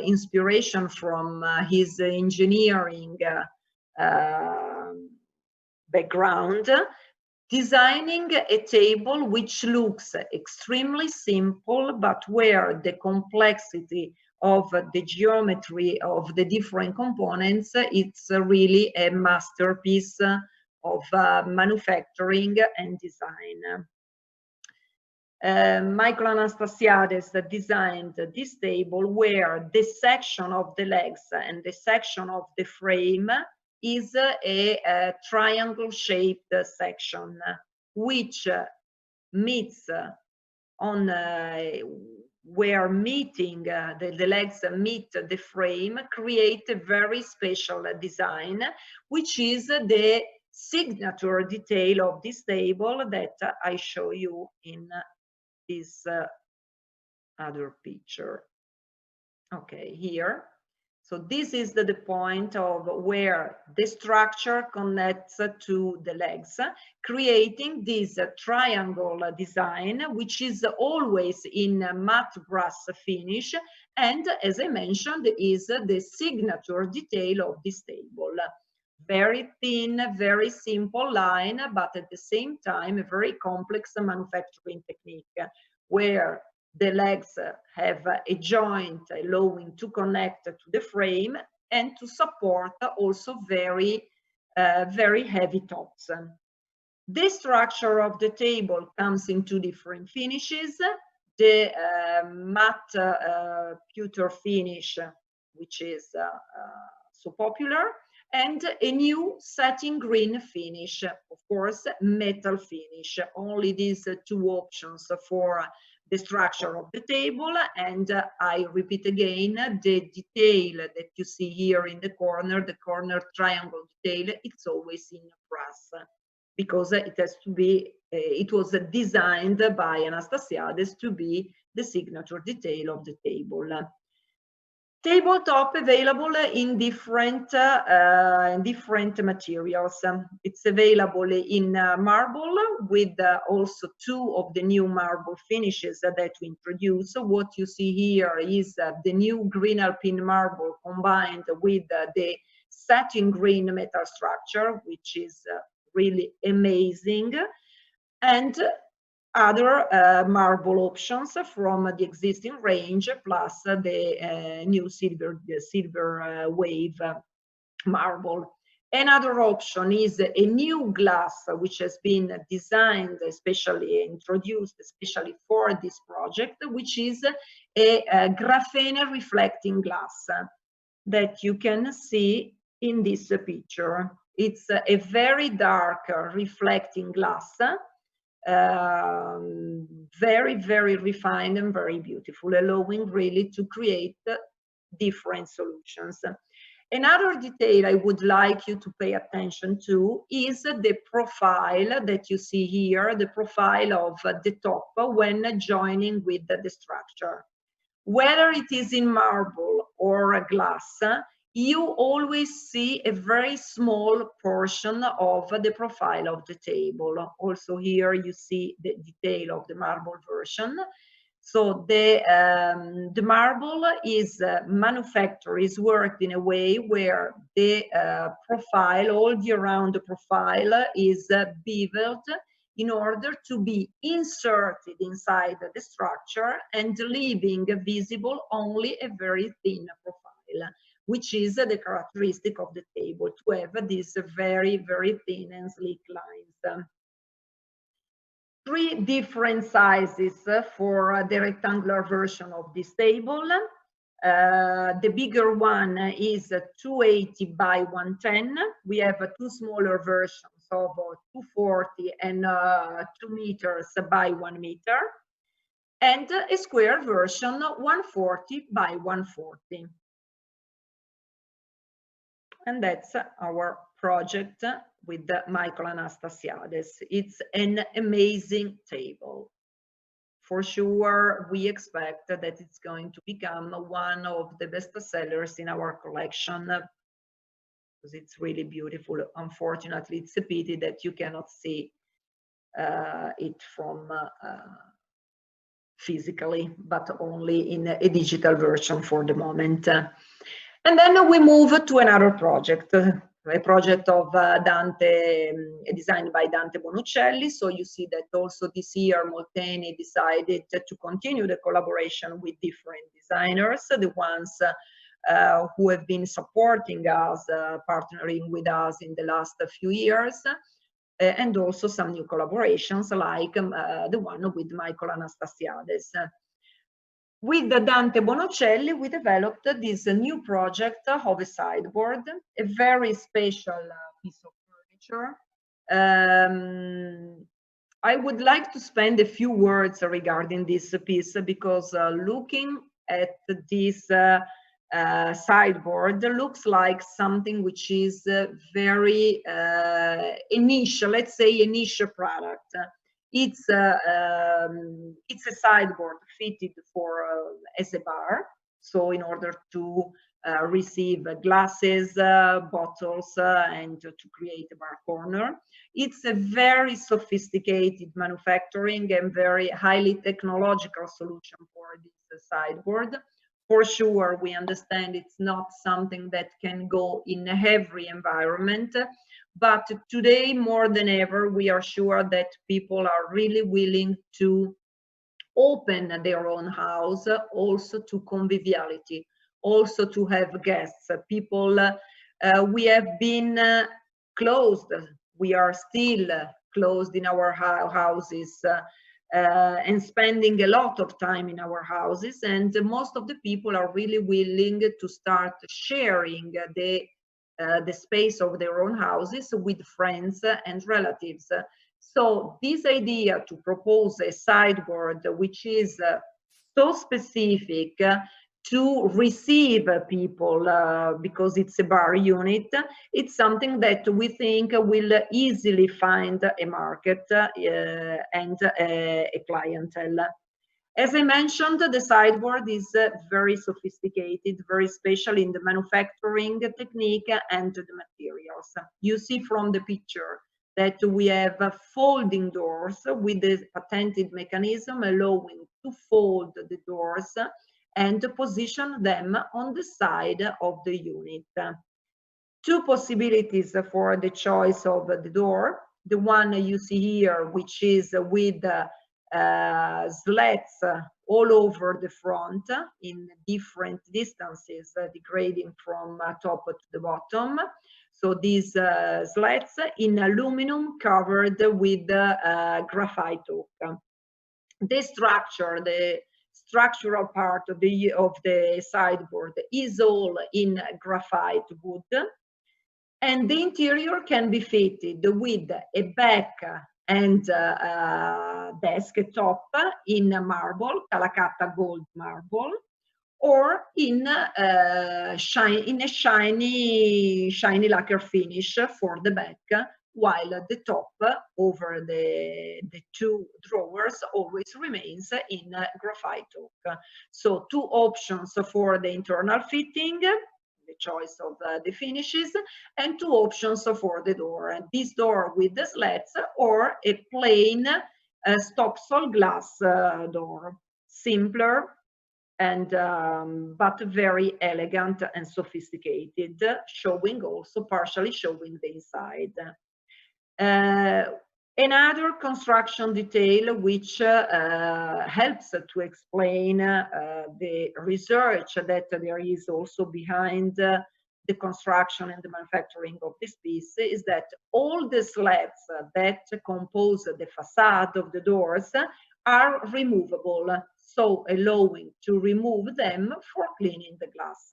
inspiration from his engineering background, designing a table which looks extremely simple, but where the complexity of the geometry of the different components, it's really a masterpiece of manufacturing and design. Michael Anastasiades designed this table where the section of the legs and the section of the frame is a triangle-shaped section, which meets on where meeting the legs meet the frame, create a very special design, which is the signature detail of this table that I show you in this other picture. Okay, here. So this is the point of where the structure connects to the legs, creating this triangle design, which is always in matte brass finish, and as I mentioned, is the signature detail of this table. Very thin, very simple line, but at the same time, a very complex manufacturing technique, where the legs have a joint allowing to connect to the frame and to support also very heavy tops. The structure of the table comes in two different finishes. The matte pewter finish, which is so popular, and a new satin green finish, of course, metal finish. Only these two options for the structure of the table, and I repeat again, the detail that you see here in the corner triangle detail, it's always in brass, because it has to be, it was designed by Anastasiades to be the signature detail of the table. Tabletop available in different materials. It's available in marble, with also two of the new marble finishes that we introduce. What you see here is the new green alpine marble combined with the satin green metal structure, which is really amazing, and other marble options from the existing range, plus the new silver wave marble. Another option is a new glass, which has been designed, introduced especially for this project, which is a graphene reflecting glass that you can see in this picture. It's a very dark reflecting glass, very refined and very beautiful, allowing really to create different solutions. Another detail I would like you to pay attention to is the profile that you see here, the profile of the top when joining with the structure. Whether it is in marble or a glass, you always see a very small portion of the profile of the table. Also here you see the detail of the marble version. So the marble is manufactured, is worked in a way where the profile, all the around the profile, is beveled in order to be inserted inside the structure and leaving visible only a very thin profile, which is the characteristic of the table, to have these very thin and sleek lines. Three different sizes for the rectangular version of this table. The bigger one is 280 by 110. We have two smaller versions of 240 and 2 meters by 1 meter, and a square version 140 by 140. And that's our project with Michael Anastasiades. It's an amazing table. For sure, we expect that it's going to become one of the best sellers in our collection, because it's really beautiful. Unfortunately, it's a pity that you cannot see it from physically, but only in a digital version for the moment. And then we move to another project, a project of Dante, designed by Dante Bonuccelli. So you see that also this year Molteni decided to continue the collaboration with different designers, the ones who have been supporting us, partnering with us in the last few years, and also some new collaborations like the one with Michael Anastasiades. With Dante Bonuccelli, we developed this new project of a sideboard, a very special piece of furniture, I would like to spend a few words regarding this piece because looking at this sideboard looks like something which is very niche, let's say a niche product. It's a sideboard fitted for as a bar, so in order to receive glasses, bottles, and to create a bar corner. It's a very sophisticated manufacturing and very highly technological solution for this sideboard. For sure, we understand it's not something that can go in every environment, but today more than ever, we are sure that people are really willing to open their own house also to conviviality, also to have guests. People, we have been closed. We are still closed in our houses and spending a lot of time in our houses. And most of the people are really willing to start sharing the space of their own houses with friends and relatives. So this idea to propose a sideboard which is so specific to receive people because it's a bar unit, it's something that we think will easily find a market and a clientele. As I mentioned, the sideboard is very sophisticated, very special in the manufacturing technique and the materials. You see from the picture that we have folding doors with the patented mechanism allowing to fold the doors and position them on the side of the unit. Two possibilities for the choice of the door. The one you see here, which is with slats all over the front in different distances, degrading from top to the bottom. So these slats in aluminum covered with graphite oak. The structural part of the sideboard is all in graphite wood, and the interior can be fitted with a back and desk top in marble, Calacatta gold marble, or in a shiny lacquer finish for the back, while the top over the two drawers always remains in graphite oak. So two options for the internal fitting, the choice of the finishes, and two options for the door. And this door with the slats or a plain stop-sol glass door, simpler and but very elegant and sophisticated, showing also partially showing the inside. Another construction detail which helps to explain the research that there is also behind the construction and the manufacturing of this piece is that all the slats that compose the facade of the doors are removable, so allowing to remove them for cleaning the glass.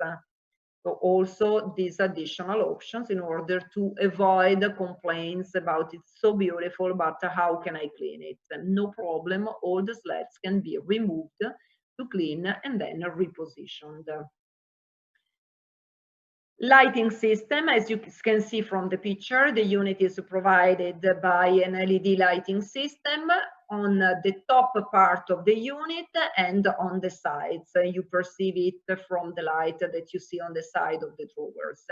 So also these additional options in order to avoid complaints about it's so beautiful, but how can I clean it? No problem, all the slats can be removed to clean and then repositioned. Lighting system, as you can see from the picture, the unit is provided by an LED lighting system on the top part of the unit and on the sides. You perceive it from the light that you see on the side of the drawers.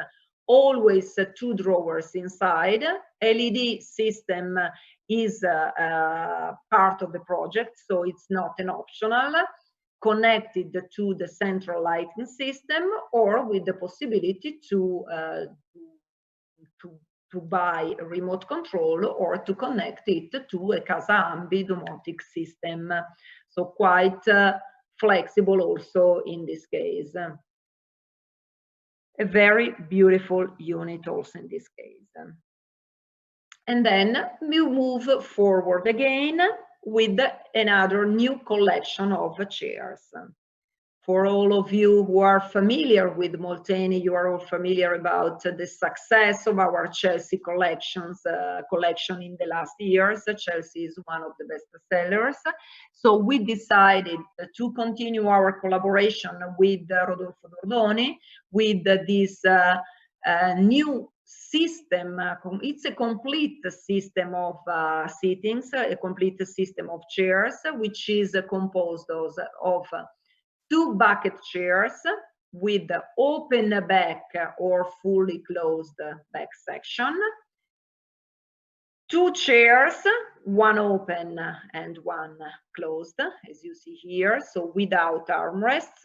Always two drawers inside. LED system is part of the project, so it's not an optional. Connected to the central lighting system, or with the possibility to buy a remote control or to connect it to a Casa Ambi domotic system. So quite flexible also in this case. A very beautiful unit also in this case. And then we move forward again with another new collection of chairs. For all of you who are familiar with Molteni, you are all familiar about the success of our Chelsea collection in the last years. Chelsea is one of the best sellers. So we decided to continue our collaboration with Rodolfo Dordoni with this new system. It's a complete system of sittings, a complete system of chairs, which is composed of 2 bucket chairs with open back or fully closed back section, 2 chairs, 1 open and 1 closed, as you see here, so without armrests,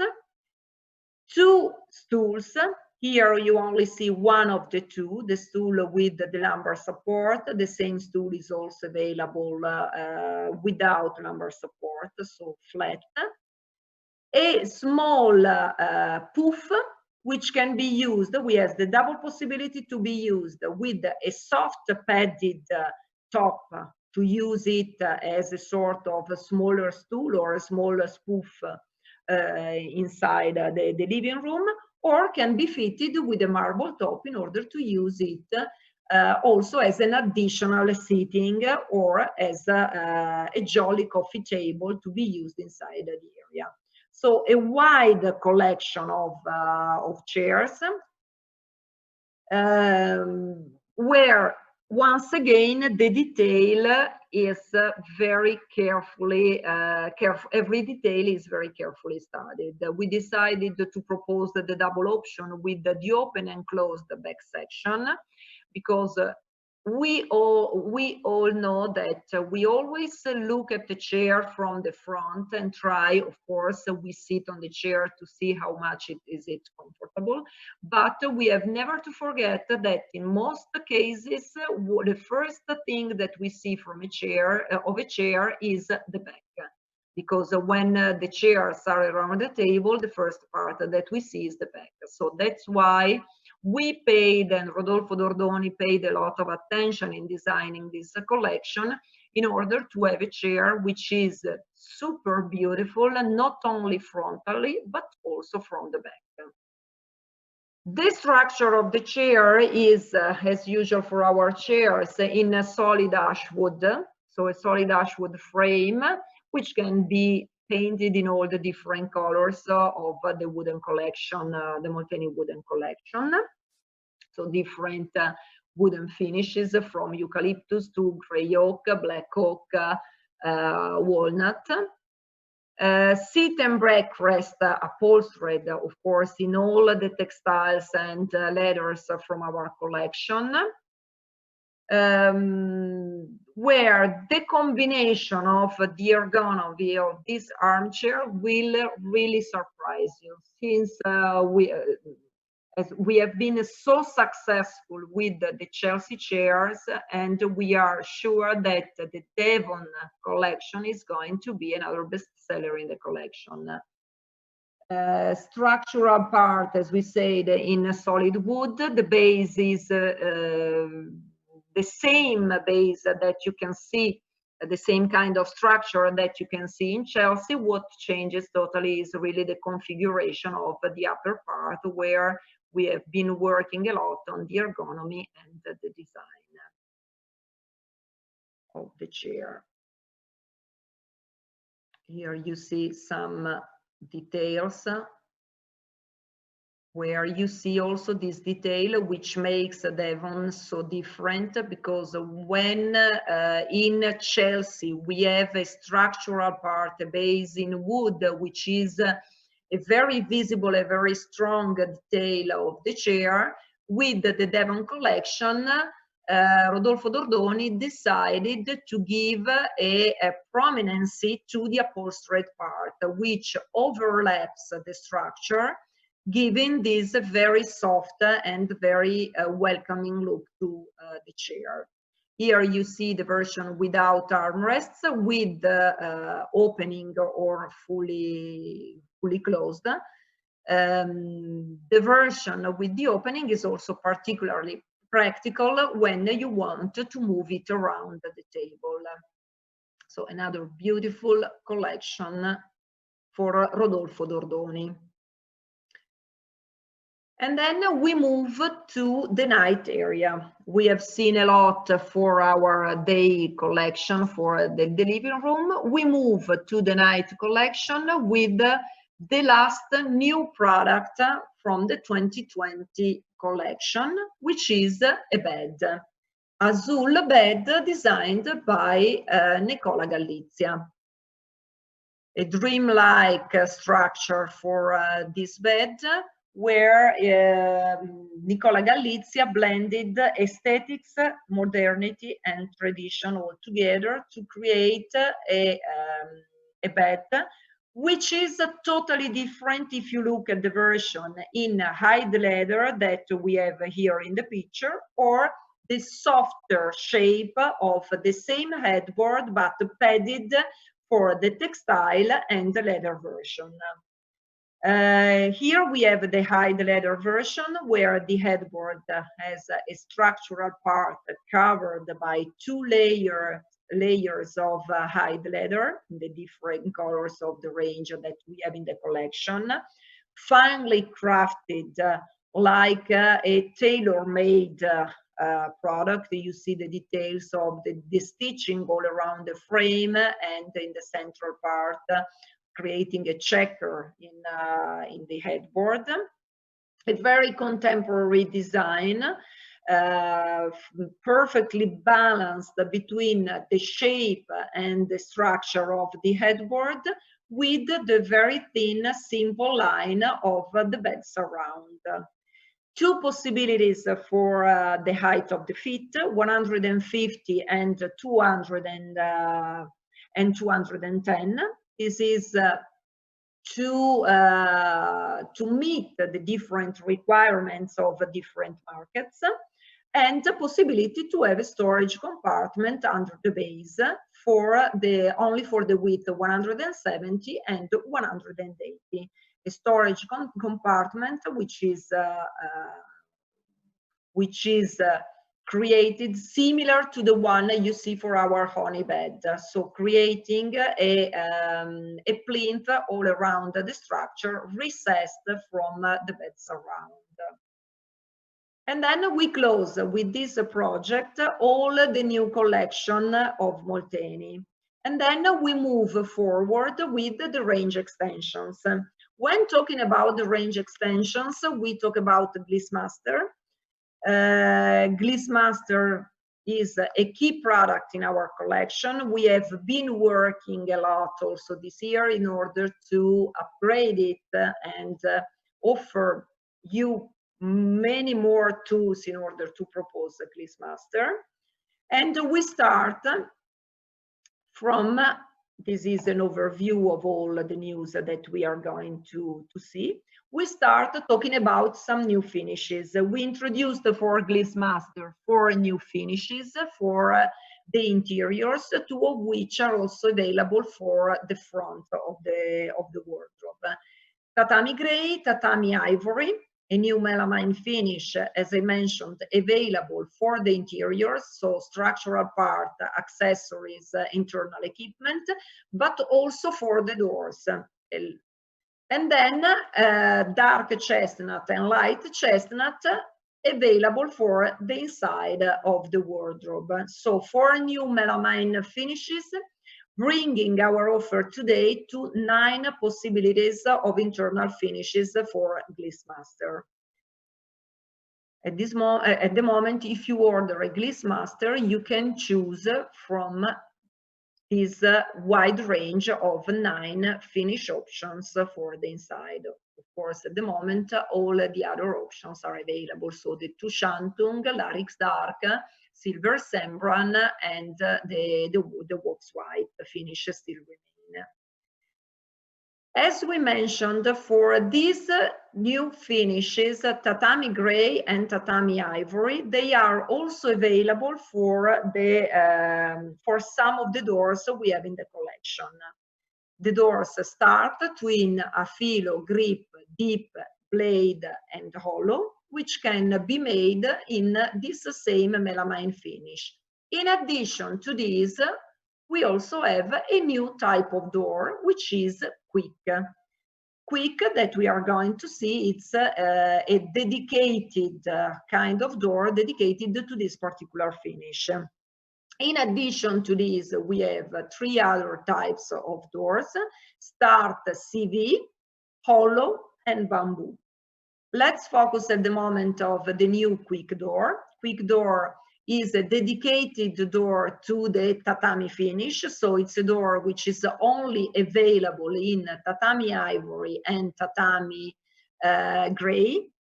2 stools. Here you only see one of the 2, the stool with the lumbar support. The same stool is also available without lumbar support, so flat. A small poof, which can be used, we have the double possibility to be used with a soft padded top, to use it as a sort of a smaller stool or a smaller spoof inside the living room, or can be fitted with a marble top in order to use it also as an additional seating or as a jolly coffee table to be used inside the area. So a wide collection of chairs where once again the detail is very carefully every detail is very carefully studied. We decided to propose the double option with the open and closed back section because we all know that we always look at the chair from the front and try, of course, we sit on the chair to see how much it is comfortable, but we have never to forget that in most cases the first thing that we see from a chair is the back, because when the chairs are around the table, the first part that we see is the back. So that's why we paid, and Rodolfo Dordoni paid a lot of attention in designing this collection in order to have a chair which is super beautiful, not only frontally, but also from the back. The structure of the chair is, as usual for our chairs, in a solid ash wood, so a solid ash wood frame, which can be painted in all the different colors of the wooden collection, the Molteni wooden collection. So different wooden finishes from eucalyptus to grey oak, black oak, walnut. Seat and backrest upholstered, of course, in all the textiles and leathers from our collection. Where the combination of the ergonomy of this armchair will really surprise you, since we have been so successful with the Chelsea chairs, and we are sure that the Devon collection is going to be another bestseller in the collection. Structural part, as we said, in solid wood. The base is the same base that you can see, the same kind of structure that you can see in Chelsea. What changes totally is really the configuration of the upper part, where we have been working a lot on the ergonomy and the design of the chair. Here you see some details where you see also this detail which makes Devon so different, because when in Chelsea we have a structural part, a base in wood, which is a very visible, a very strong detail of the chair. With the Devon collection, Rodolfo Dordoni decided to give a prominence to the upholstered part, which overlaps the structure, giving this very soft and very welcoming look to the chair. Here you see the version without armrests, with opening or fully closed. The version with the opening is also particularly practical when you want to move it around the table. So another beautiful collection for Rodolfo Dordoni. And then we move to the night area. We have seen a lot for our day collection for the living room. We move to the night collection with the last new product from the 2020 collection, which is a bed. Azul bed designed by Nicola Galizia. A dreamlike structure for this bed, where Nicola Galizia blended aesthetics, modernity, and tradition all together to create a bed which is totally different if you look at the version in hide leather that we have here in the picture, or the softer shape of the same headboard but padded for the textile and the leather version. Here we have the hide leather version, where the headboard has a structural part covered by two layers of hide leather in the different colors of the range that we have in the collection, finely crafted like a tailor-made product. You see the details of the stitching all around the frame and in the central part, creating a checker in the headboard. A very contemporary design, perfectly balanced between the shape and the structure of the headboard, with the very thin, simple line of the bed surround. Two possibilities for the height of the feet, 150 and 210. This is to meet the different requirements of different markets, and the possibility to have a storage compartment under the base for only for the width 170 and 180. A storage compartment which is created similar to the one you see for our honey bed, so creating a plinth all around the structure, recessed from the bed surround. And then we close with this project all the new collection of Molteni. And then we move forward with the range extensions. When talking about the range extensions, we talk about Glissmaster. Glissmaster is a key product in our collection. We have been working a lot also this year in order to upgrade it and offer you many more tools in order to propose a Glissmaster. And we start from, this is an overview of all the news that we are going to see. We start talking about some new finishes. We introduced for Glissmaster 4 new finishes for the interiors, 2 of which are also available for the front of the wardrobe. Tatami Gray, Tatami Ivory, a new melamine finish, as I mentioned, available for the interiors, so structural part, accessories, internal equipment, but also for the doors. And then dark chestnut and light chestnut available for the inside of the wardrobe. So 4 new melamine finishes, bringing our offer today to 9 possibilities of internal finishes for Glissmaster. At the moment, if you order a Glissmaster, you can choose from this wide range of 9 finish options for the inside. Of course, at the moment, all the other options are available. So the Tushantung, Larix Dark, Silver Sembran, and the Wax White finish still remain. As we mentioned, for these new finishes, Tatami Gray and Tatami Ivory, they are also available for some of the doors we have in the collection. The doors start twin, Afilo, Grip, Deep, Blade, and Hollow, which can be made in this same melamine finish. In addition to this, we also have a new type of door, which is quick. Quick that we are going to see, it's a dedicated kind of door dedicated to this particular finish. In addition to this, we have three other types of doors: start, CV, hollow, and bamboo. Let's focus at the moment of the new quick door. Quick door is a dedicated door to the tatami finish. So it's a door which is only available in tatami ivory and tatami gray.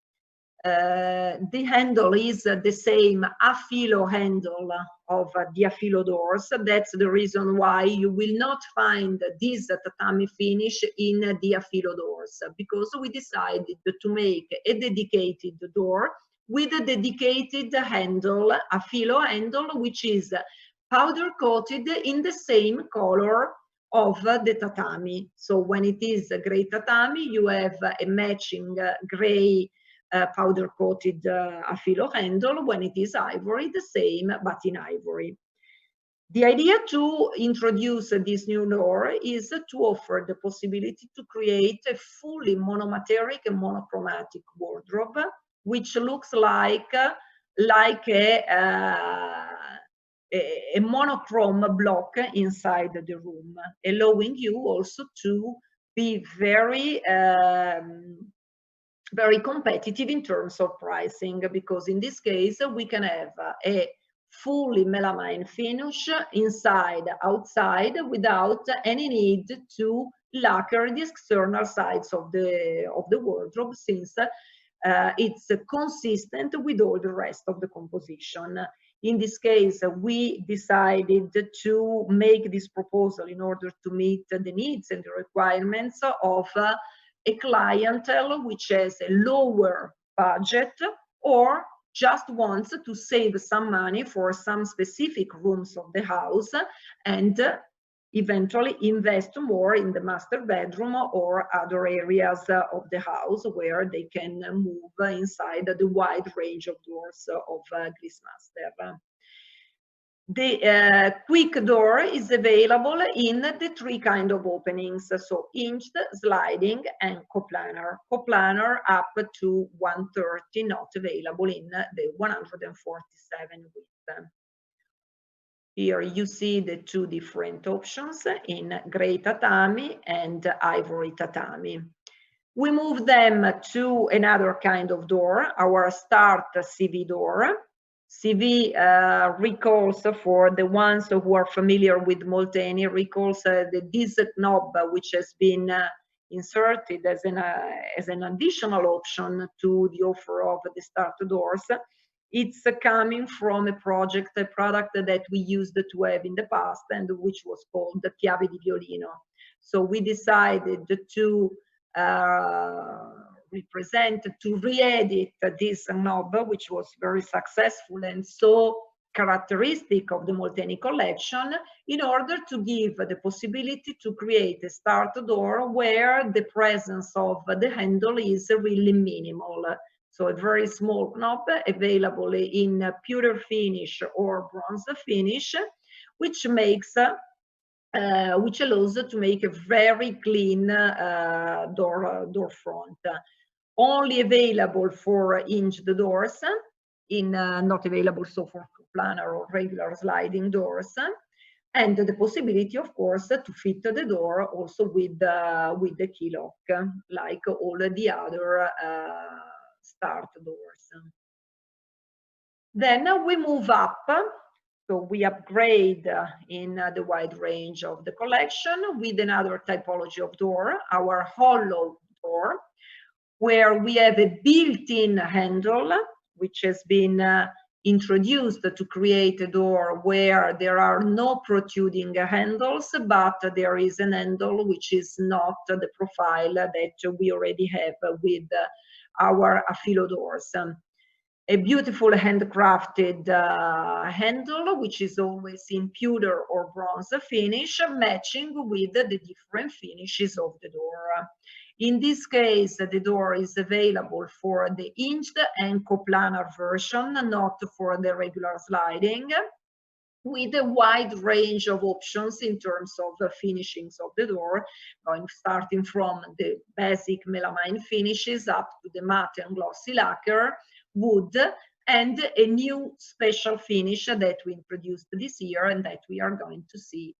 The handle is the same affilo handle of the affilo doors. That's the reason why you will not find this tatami finish in the affilo doors, because we decided to make a dedicated door with a dedicated handle, affilo handle, which is powder coated in the same color of the tatami. So when it is a gray tatami, you have a matching gray powder coated affilo handle. When it is ivory, the same, but in ivory. The idea to introduce this new door is to offer the possibility to create a fully monomateric and monochromatic wardrobe, which looks like a monochrome block inside the room, allowing you also to be very competitive in terms of pricing, because in this case we can have a fully melamine finish inside, outside, without any need to lacquer the external sides of the wardrobe, since it's consistent with all the rest of the composition. In this case, we decided to make this proposal in order to meet the needs and the requirements of a clientele which has a lower budget or just wants to save some money for some specific rooms of the house and eventually invest more in the master bedroom or other areas of the house where they can move inside the wide range of doors of Glissmaster. The quick door is available in the three kind of openings, so hinged, sliding, and coplanar. Coplanar up to 130, not available in the 147 width. Here you see the two different options in gray tatami and ivory tatami. We move them to another kind of door, our start CV door. CV recalls, for the ones who are familiar with Molteni, recalls this knob which has been inserted as an additional option to the offer of the start doors. It's coming from a product that we used to have in the past and which was called the Chiave di Violino. So we decided to re-edit this knob, which was very successful and so characteristic of the Molteni collection, in order to give the possibility to create a start door where the presence of the handle is really minimal. So a very small knob available in pewter finish or bronze finish, which makes which allows to make a very clean door front. Only available for hinged doors, not available so for planar or regular sliding doors, and the possibility, of course, to fit the door also with the key lock, like all the other start doors. Then we move up. So we upgrade in the wide range of the collection with another typology of door, our hollow door, where we have a built-in handle, which has been introduced to create a door where there are no protruding handles, but there is an handle which is not the profile that we already have with our affilo doors. A beautiful handcrafted handle, which is always in pewter or bronze finish, matching with the different finishes of the door. In this case, the door is available for the hinged and coplanar version, not for the regular sliding. with a wide range of options in terms of the finishings of the door, starting from the basic melamine finishes up to the matte and glossy lacquer, wood, and a new special finish that we introduced this year and that we are going to see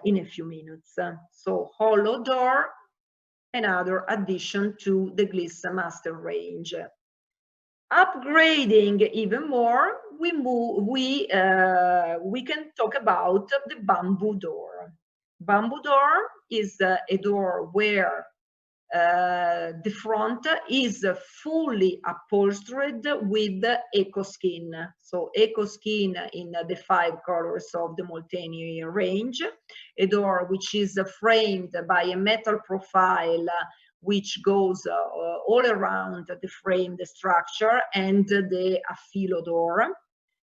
in a few minutes. So hollow door, another addition to the Gliss Master range. Upgrading even more, we can talk about the bamboo door. Bamboo door is a door where the front is fully upholstered with eco skin. So eco skin in the 5 colors of the Molteni range. A door which is framed by a metal profile which goes all around the frame, the structure, and the affilo door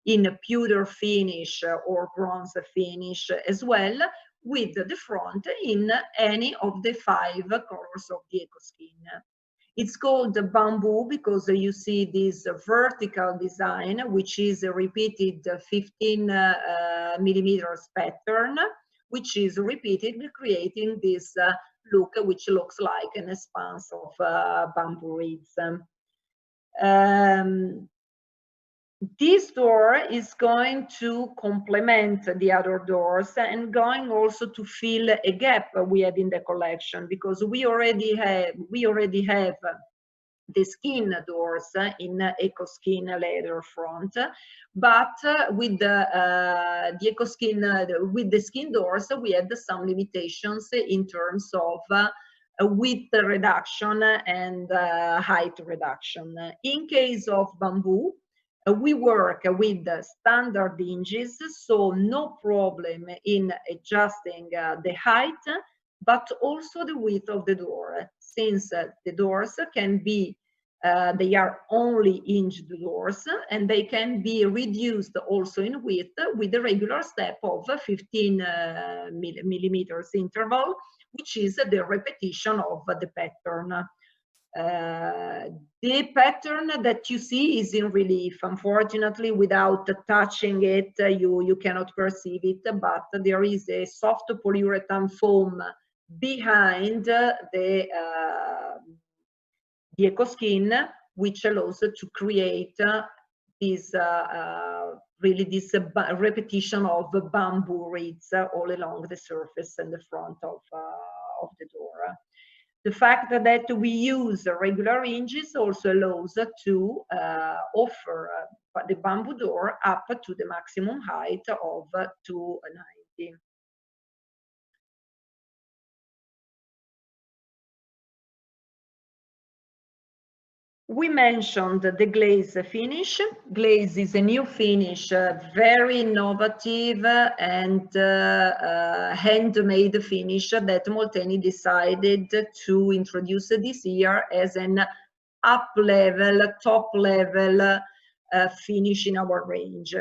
in a pewter finish or bronze finish as well, with the front in any of the 5 colors of the eco skin. It's called bamboo because you see this vertical design, which is a repeated 15 millimeters pattern, which is repeated, creating this look, which looks like an expanse of bamboo reeds. This door is going to complement the other doors and going also to fill a gap we had in the collection, because we already have the skin doors in eco skin leather front, but with the eco skin with the skin doors we had some limitations in terms of width reduction and height reduction. In case of bamboo, we work with standard hinges, so no problem in adjusting the height, but also the width of the door, since the doors can be, they are only hinged doors, and they can be reduced also in width with a regular step of 15 millimeters interval, which is the repetition of the pattern. The pattern that you see is in relief. Unfortunately, without touching it, you cannot perceive it, but there is a soft polyurethane foam behind the eco skin, which allows to create this really this repetition of bamboo reeds all along the surface and the front of the door. The fact that we use regular hinges also allows to offer the bamboo door up to the maximum height of 290. We mentioned the glaze finish. Glaze is a new finish, very innovative and handmade finish that Molteni decided to introduce this year as an up-level, top-level finish in our range.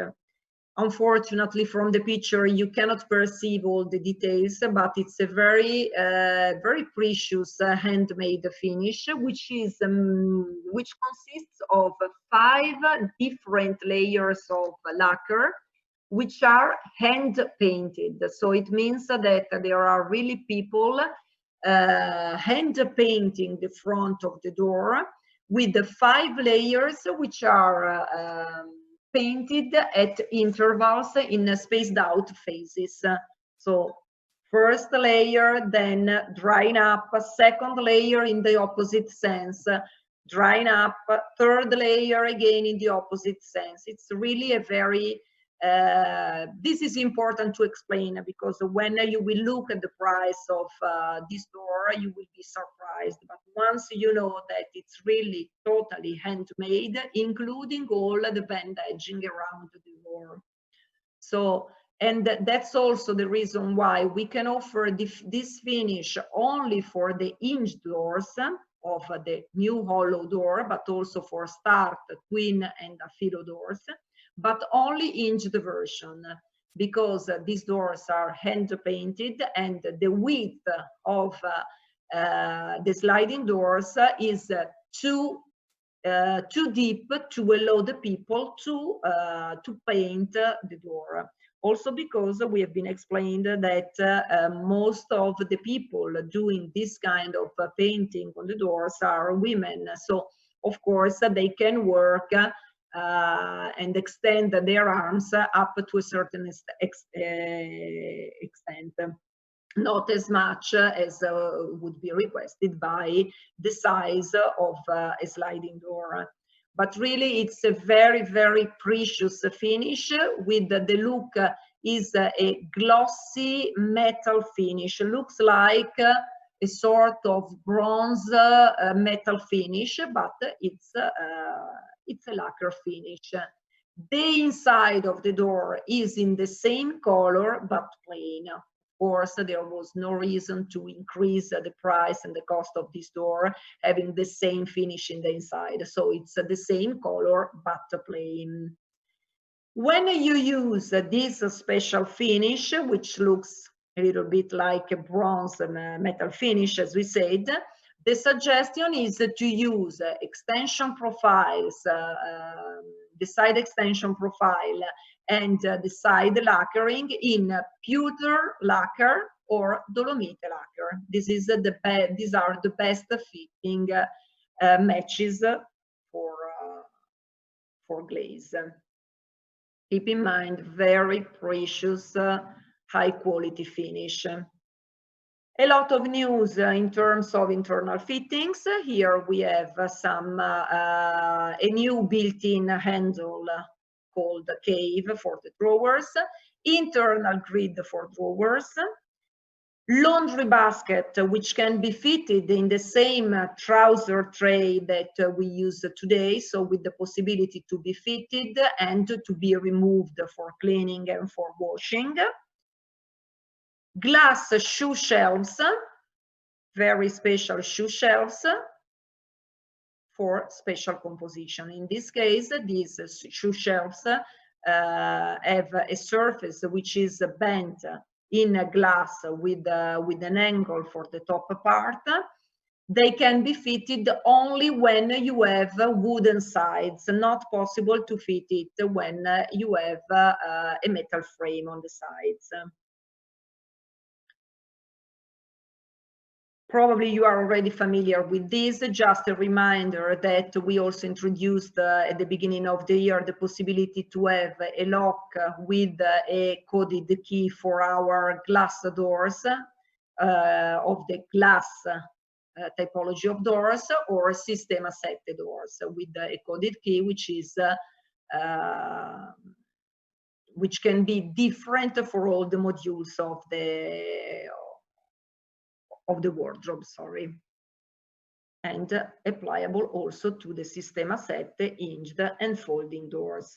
Unfortunately, from the picture, you cannot perceive all the details, but it's a very, very precious handmade finish, which consists of 5 different layers of lacquer, which are hand painted. So it means that there are really people hand painting the front of the door with the 5 layers, which are painted at intervals in spaced out phases. So first layer, then drying up, second layer in the opposite sense, drying up, third layer again in the opposite sense. It's really a very, this is important to explain, because when you will look at the price of this door, you will be surprised. But once you know that it's really totally handmade, including all the bandaging around the door. So, and that's also the reason why we can offer this finish only for the hinged doors of the new hollow door, but also for start, twin, and affilo doors, but only hinged version, because these doors are hand painted and the width of the sliding doors is too deep to allow the people to paint the door. Also because we have been explained that most of the people doing this kind of painting on the doors are women. So of course they can work and extend their arms up to a certain extent. Not as much as would be requested by the size of a sliding door. But really it's a very, very precious finish with the look is a glossy metal finish. Looks like a sort of bronze metal finish, but it's a lacquer finish. The inside of the door is in the same color but plain. Of course, there was no reason to increase the price and the cost of this door having the same finish in the inside. So it's the same color but plain. When you use this special finish, which looks a little bit like a bronze metal finish, as we said, the suggestion is to use extension profiles, the side extension profile and the side lacquering in pewter lacquer or dolomite lacquer. These are the best fitting matches for glaze. Keep in mind, very precious, high quality finish. A lot of news in terms of internal fittings. Here we have a new built-in handle called cave for the drawers, internal grid for drawers, laundry basket which can be fitted in the same trouser tray that we use today, so with the possibility to be fitted and to be removed for cleaning and for washing. Glass shoe shelves, very special shoe shelves for special composition. In this case, these shoe shelves have a surface which is bent in a glass with an angle for the top part. They can be fitted only when you have wooden sides, not possible to fit it when you have a metal frame on the sides. Probably you are already familiar with this. Just a reminder that we also introduced at the beginning of the year the possibility to have a lock with a coded key for our glass doors of the glass typology of doors, or system sette doors with a coded key which can be different for all the modules of the wardrobe, sorry, and applicable also to the system sette hinged and folding doors.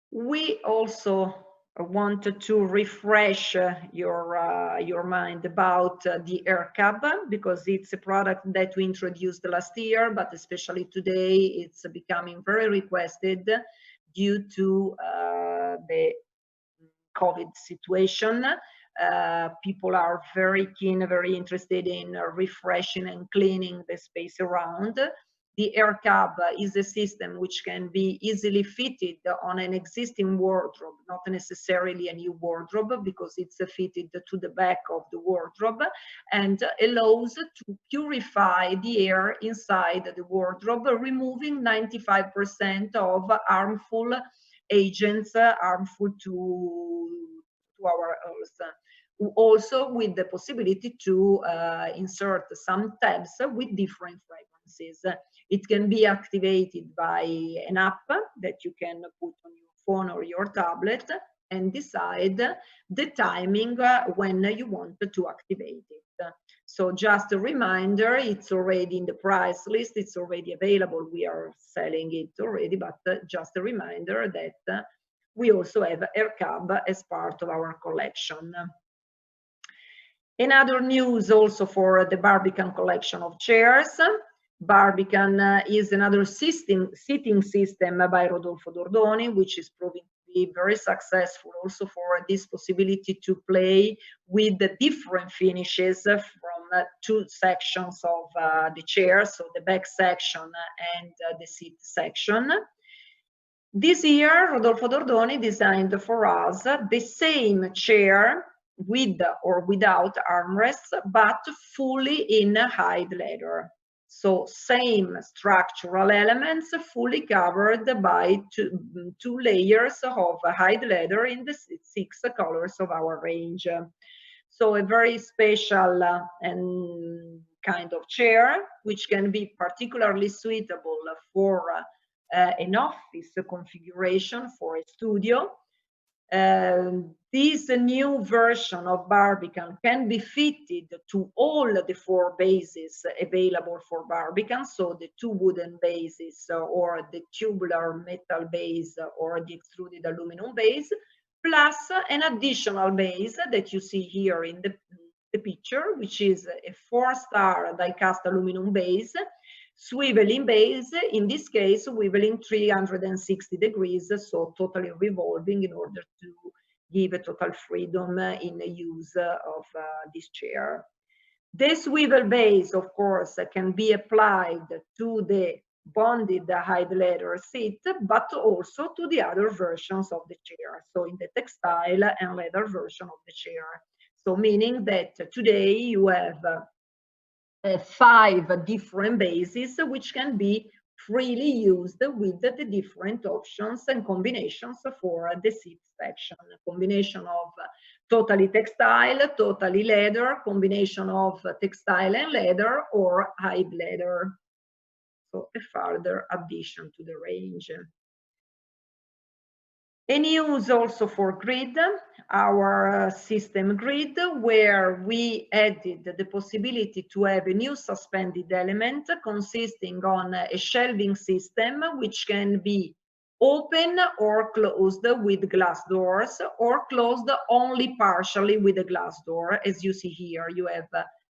We also wanted to refresh your mind about the air cab, because it's a product that we introduced last year, but especially today it's becoming very requested due to the COVID situation. People are very keen, very interested in refreshing and cleaning the space around. The air cab is a system which can be easily fitted on an existing wardrobe, not necessarily a new wardrobe, because it's fitted to the back of the wardrobe, and allows to purify the air inside the wardrobe, removing 95% of harmful agents, harmful to our earth. Also with the possibility to insert some tabs with different fragrances. It can be activated by an app that you can put on your phone or your tablet and decide the timing when you want to activate it. So just a reminder, it's already in the price list, it's already available, we are selling it already, but just a reminder that we also have air cab as part of our collection. Another news also for the Barbican collection of chairs. Barbican is another seating system by Rodolfo Dordoni, which is proving to be very successful also for this possibility to play with the different finishes from two sections of the chair, so the back section and the seat section. This year, Rodolfo Dordoni designed for us the same chair with or without armrests, but fully in hide leather. So same structural elements fully covered by two layers of hide leather in the 6 colors of our range. So a very special and kind of chair, which can be particularly suitable for an office configuration for a studio. This new version of Barbican can be fitted to all the 4 bases available for Barbican, so the 2 wooden bases or the tubular metal base or the extruded aluminum base, plus an additional base that you see here in the picture, which is a 4-star die-cast aluminum base, swiveling base, in this case swiveling 360 degrees, so totally revolving in order to give a total freedom in the use of this chair. The swivel base, of course, can be applied to the bonded hide leather seat, but also to the other versions of the chair, so in the textile and leather version of the chair. So meaning that today you have 5 different bases which can be freely used with the different options and combinations for the seat section. A combination of totally textile, totally leather, combination of textile and leather, or hide leather. So a further addition to the range. A news also for grid, our system grid, where we added the possibility to have a new suspended element consisting on a shelving system which can be open or closed with glass doors, or closed only partially with a glass door. As you see here, you have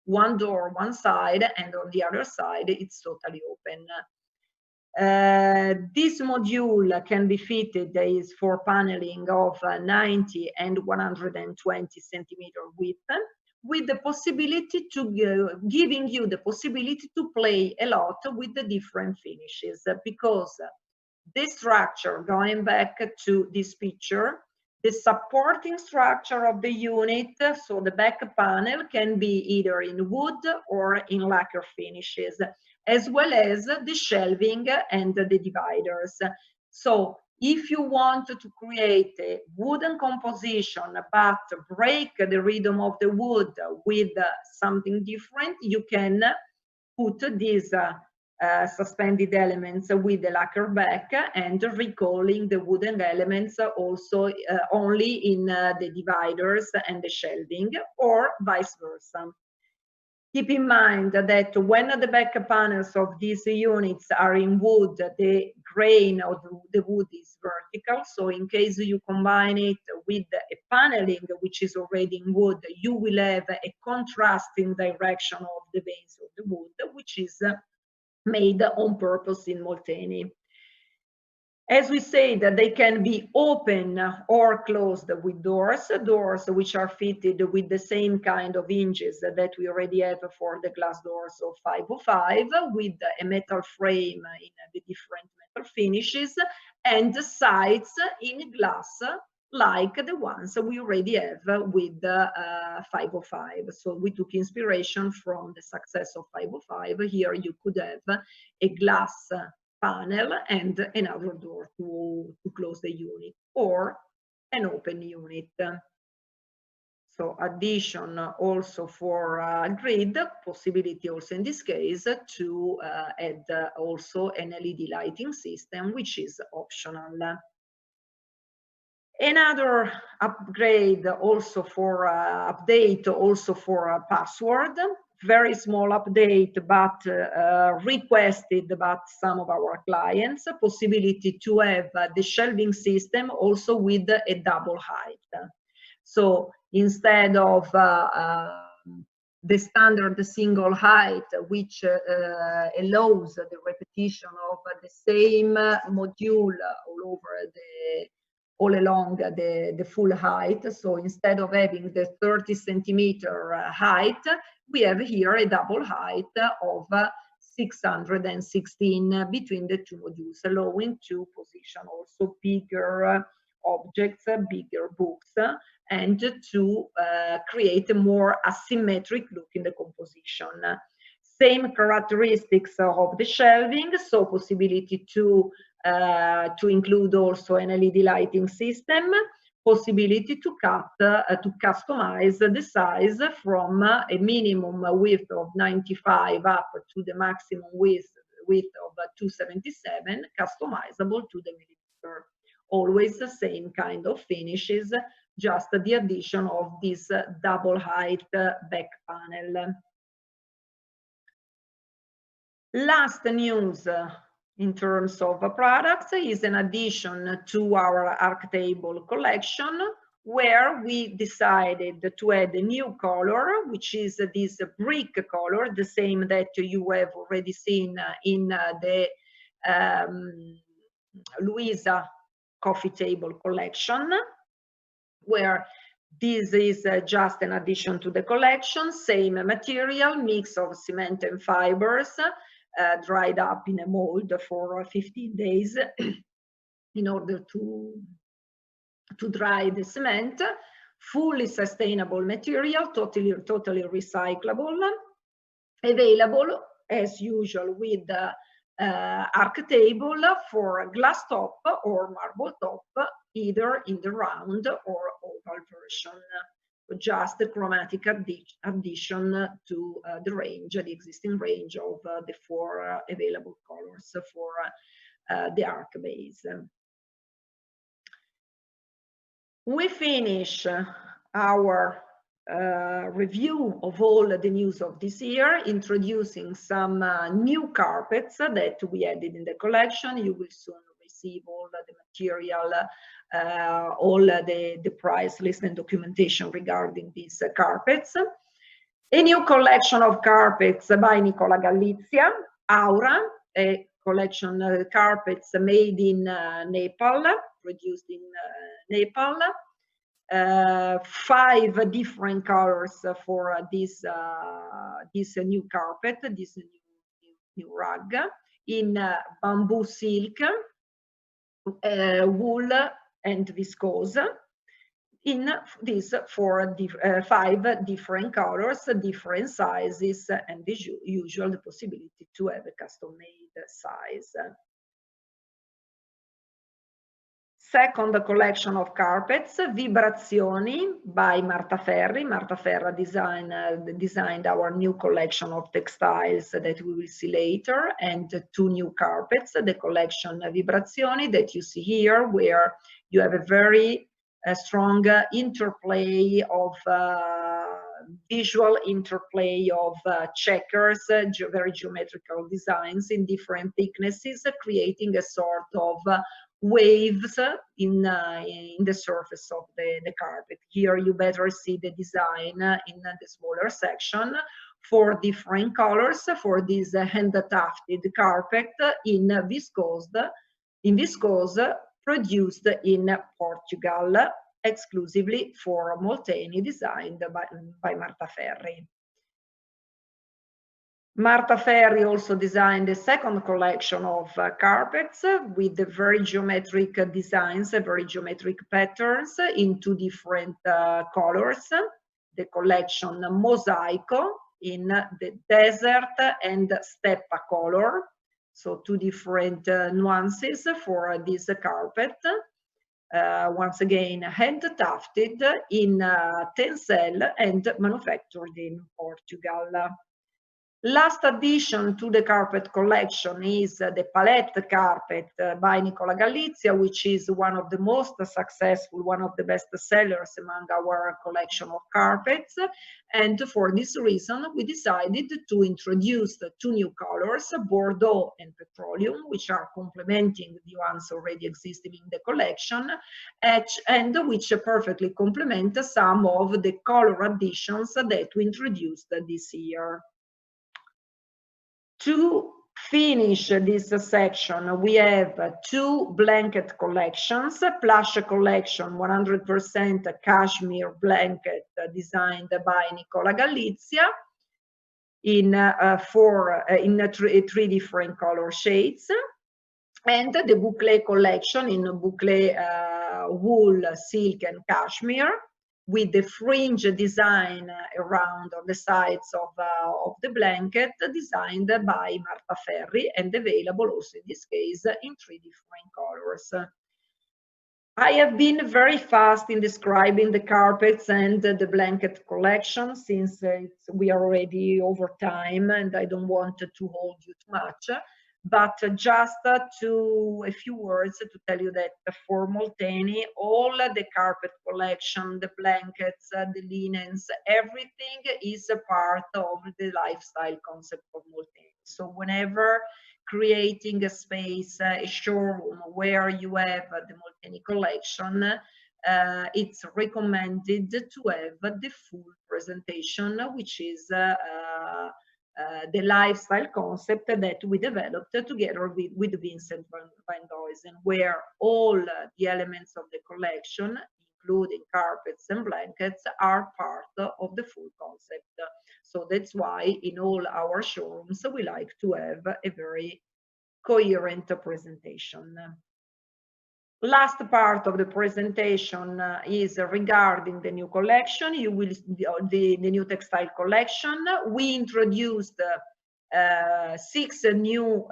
one door one side, and on the other side it's totally open. This module can be fitted is for paneling of 90 and 120 centimeter width, with the possibility to giving you the possibility to play a lot with the different finishes, because the structure, going back to this picture, the supporting structure of the unit, so the back panel, can be either in wood or in lacquer finishes, as well as the shelving and the dividers. So if you want to create a wooden composition but break the rhythm of the wood with something different, you can put these suspended elements with the lacquer back and recalling the wooden elements also only in the dividers and the shelving, or vice versa. Keep in mind that when the back panels of these units are in wood, the grain of the wood is vertical. So in case you combine it with a paneling which is already in wood, you will have a contrasting direction of the veins of the wood, which is made on purpose in Molteni. As we say, that they can be open or closed with doors which are fitted with the same kind of hinges that we already have for the glass doors of 505, with a metal frame in the different metal finishes, and sides in glass like the ones we already have with 505. So we took inspiration from the success of 505. Here you could have a glass panel and another door to close the unit, or an open unit. So addition also for grid, possibility also in this case to add also an LED lighting system, which is optional. Another upgrade also for update also for password. Very small update, but requested by some of our clients, a possibility to have the shelving system also with a double height. So instead of the standard single height, which allows the repetition of the same module all along the full height. So instead of having the 30 centimeter height, we have here a double height of 616 between the two modules, allowing to position also bigger objects, bigger books, and to create a more asymmetric look in the composition. Same characteristics of the shelving, so possibility to include also an LED lighting system, possibility to customize the size from a minimum width of 95 up to the maximum width of 277, customizable to the millimeter. Always the same kind of finishes, just the addition of this double height back panel. Last news in terms of products is an addition to our arc table collection, where we decided to add a new color, which is this brick color, the same that you have already seen in the Luisa coffee table collection, where this is just an addition to the collection, same material, mix of cement and fibers, dried up in a mold for 15 days in order to dry the cement. Fully sustainable material, totally recyclable, available as usual with arc table for glass top or marble top, either in the round or oval version. Just a chromatic addition to the existing range of the 4 available colors for the arc base. We finish our review of all the news of this year, introducing some new carpets that we added in the collection. You will soon receive all the material, all the price list and documentation regarding these carpets. A new collection of carpets by Nicola Galizia, Aura, a collection carpets made in Nepal, produced in Nepal. 5 different colors for this new carpet, this new rug, in bamboo silk, wool and viscose, in this 5 different colors, different sizes, and the usual the possibility to have a custom-made size. Second collection of carpets, Vibrazioni by Marta Ferri. Marta Ferra designed our new collection of textiles that we will see later, and 2 new carpets, the collection Vibrazioni that you see here, where you have a very strong interplay of visual interplay of checkers, very geometrical designs in different thicknesses, creating a sort of waves in the surface of the carpet. Here you better see the design in the smaller section, 4 different colors for this hand-tufted carpet in viscose, produced in Portugal, exclusively for Molteni, designed by Marta Ferri. Marta Ferri also designed a second collection of carpets with the very geometric designs, very geometric patterns in 2 different colors. The collection Mosaico in the desert and steppa color. So 2 different nuances for this carpet. Once again, hand-tufted in Tencel and manufactured in Portugal. Last addition to the carpet collection is the palette carpet by Nicola Galizia, which is one of the most successful, one of the best sellers among our collection of carpets. And for this reason, we decided to introduce 2 new colors, Bordeaux and Petroleum, which are complementing the ones already existing in the collection, and which perfectly complement some of the color additions that we introduced this year. To finish this section, we have 2 blanket collections, Plush collection, 100% cashmere blanket designed by Nicola Galizia, in three different color shades. And the boucle collection in boucle wool, silk, and cashmere, with the fringe design around on the sides of the blanket, designed by Marta Ferri and available also in this case in three different colors. I have been very fast in describing the carpets and the blanket collection, since we are already over time and I don't want to hold you too much. But just a few words to tell you that for Molteni, all the carpet collection, the blankets, the linens, everything is a part of the lifestyle concept of Molteni. So whenever creating a space, a showroom where you have the Molteni collection, it's recommended to have the full presentation, which is the lifestyle concept that we developed together with Vincent van Duysen, where all the elements of the collection, including carpets and blankets, are part of the full concept. So that's why in all our showrooms we like to have a very coherent presentation. Last part of the presentation is regarding the new collection. You will the new textile collection. We introduced 6 new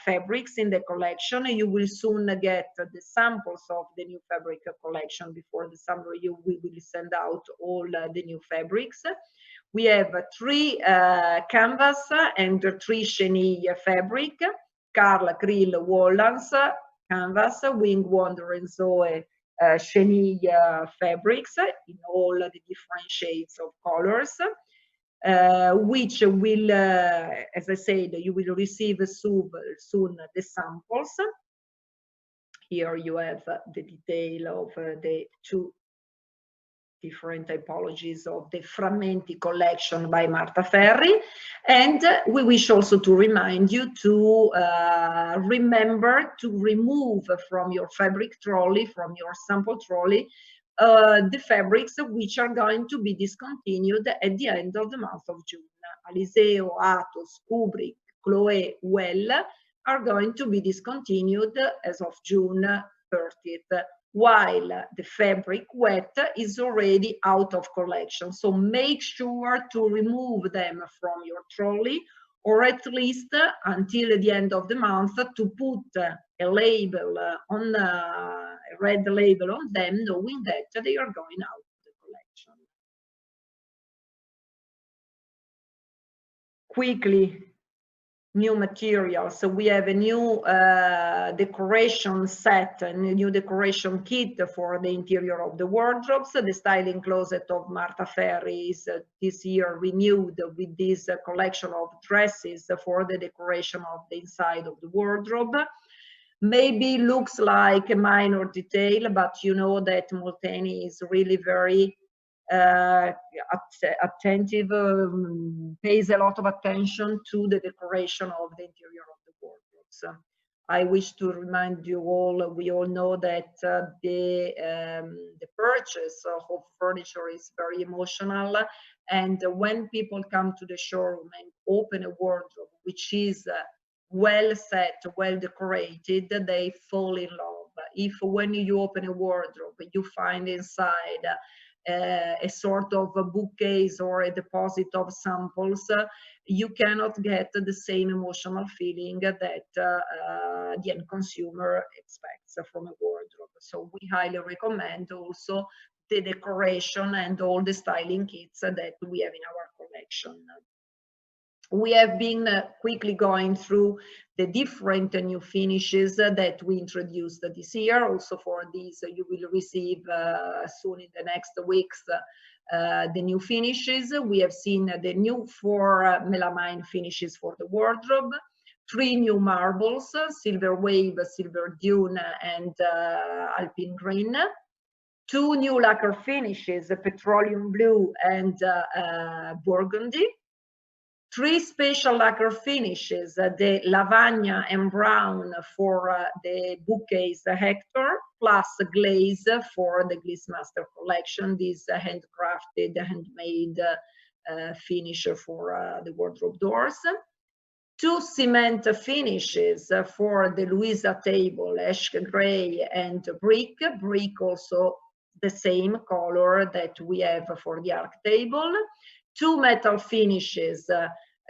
fabrics in the collection. You will soon get the samples of the new fabric collection. Before the summer, we will send out all the new fabrics. We have 3 canvas and 3 chenille fabric, Carl, Krill, Wollans, canvas, Wing, Wonder, and Zoe chenille fabrics in all the different shades of colors, which will, as I said, you will receive soon the samples. Here you have the detail of the 2 different typologies of the Frammenti collection by Marta Ferri. And we wish also to remind you to remember to remove from your fabric trolley, from your sample trolley, the fabrics which are going to be discontinued at the end of the month of June. Aliseo, Athos, Kubrick, Chloe, Well are going to be discontinued as of June 30th. While the fabric wet is already out of collection. So make sure to remove them from your trolley, or at least until the end of the month, to put a label on a red label on them, knowing that they are going out of the collection. Quickly, new materials. So we have a new decoration set, a new decoration kit for the interior of the wardrobes. The styling closet of Marta Ferri is this year renewed with this collection of dresses for the decoration of the inside of the wardrobe. Maybe looks like a minor detail, but you know that Molteni is really very attentive, pays a lot of attention to the decoration of the interior of the wardrobes. I wish to remind you all, we all know that the purchase of furniture is very emotional, and when people come to the showroom and open a wardrobe which is well set, well decorated, they fall in love. If when you open a wardrobe you find inside a sort of a bookcase or a deposit of samples, you cannot get the same emotional feeling that the end consumer expects from a wardrobe. So we highly recommend also the decoration and all the styling kits that we have in our collection. We have been quickly going through the different new finishes that we introduced this year. Also for these, you will receive soon in the next weeks the new finishes. We have seen the new 4 melamine finishes for the wardrobe, 3 new marbles, Silver Wave, Silver Dune, and Alpine Green. 2 new lacquer finishes, Petroleum Blue and Burgundy. 3 special lacquer finishes, the Lavagna and Brown for the bookcase Hector, plus glaze for the Gliss Master collection, this handcrafted, handmade finish for the wardrobe doors. 2 cement finishes for the Louisa table, ash gray and brick. Brick also the same color that we have for the arc table. 2 metal finishes,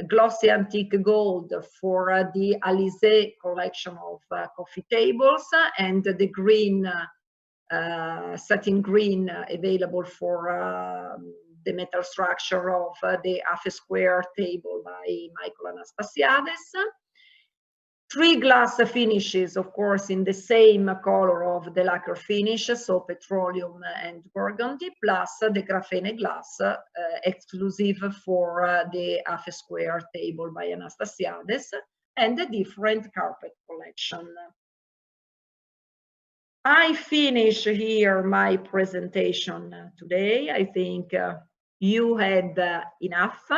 glossy antique gold for the Alizé collection of coffee tables, and the green, satin green available for the metal structure of the half square table by Michael Anastasiades. 3 glass finishes, of course, in the same color of the lacquer finish, so petroleum and burgundy, plus the graphene glass exclusive for the half square table by Anastasiades, and a different carpet collection. I finish here my presentation today. I think you had enough.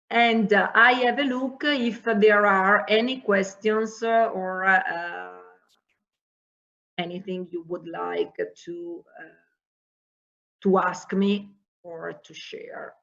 And I have a look if there are any questions or anything you would like to ask me or to share.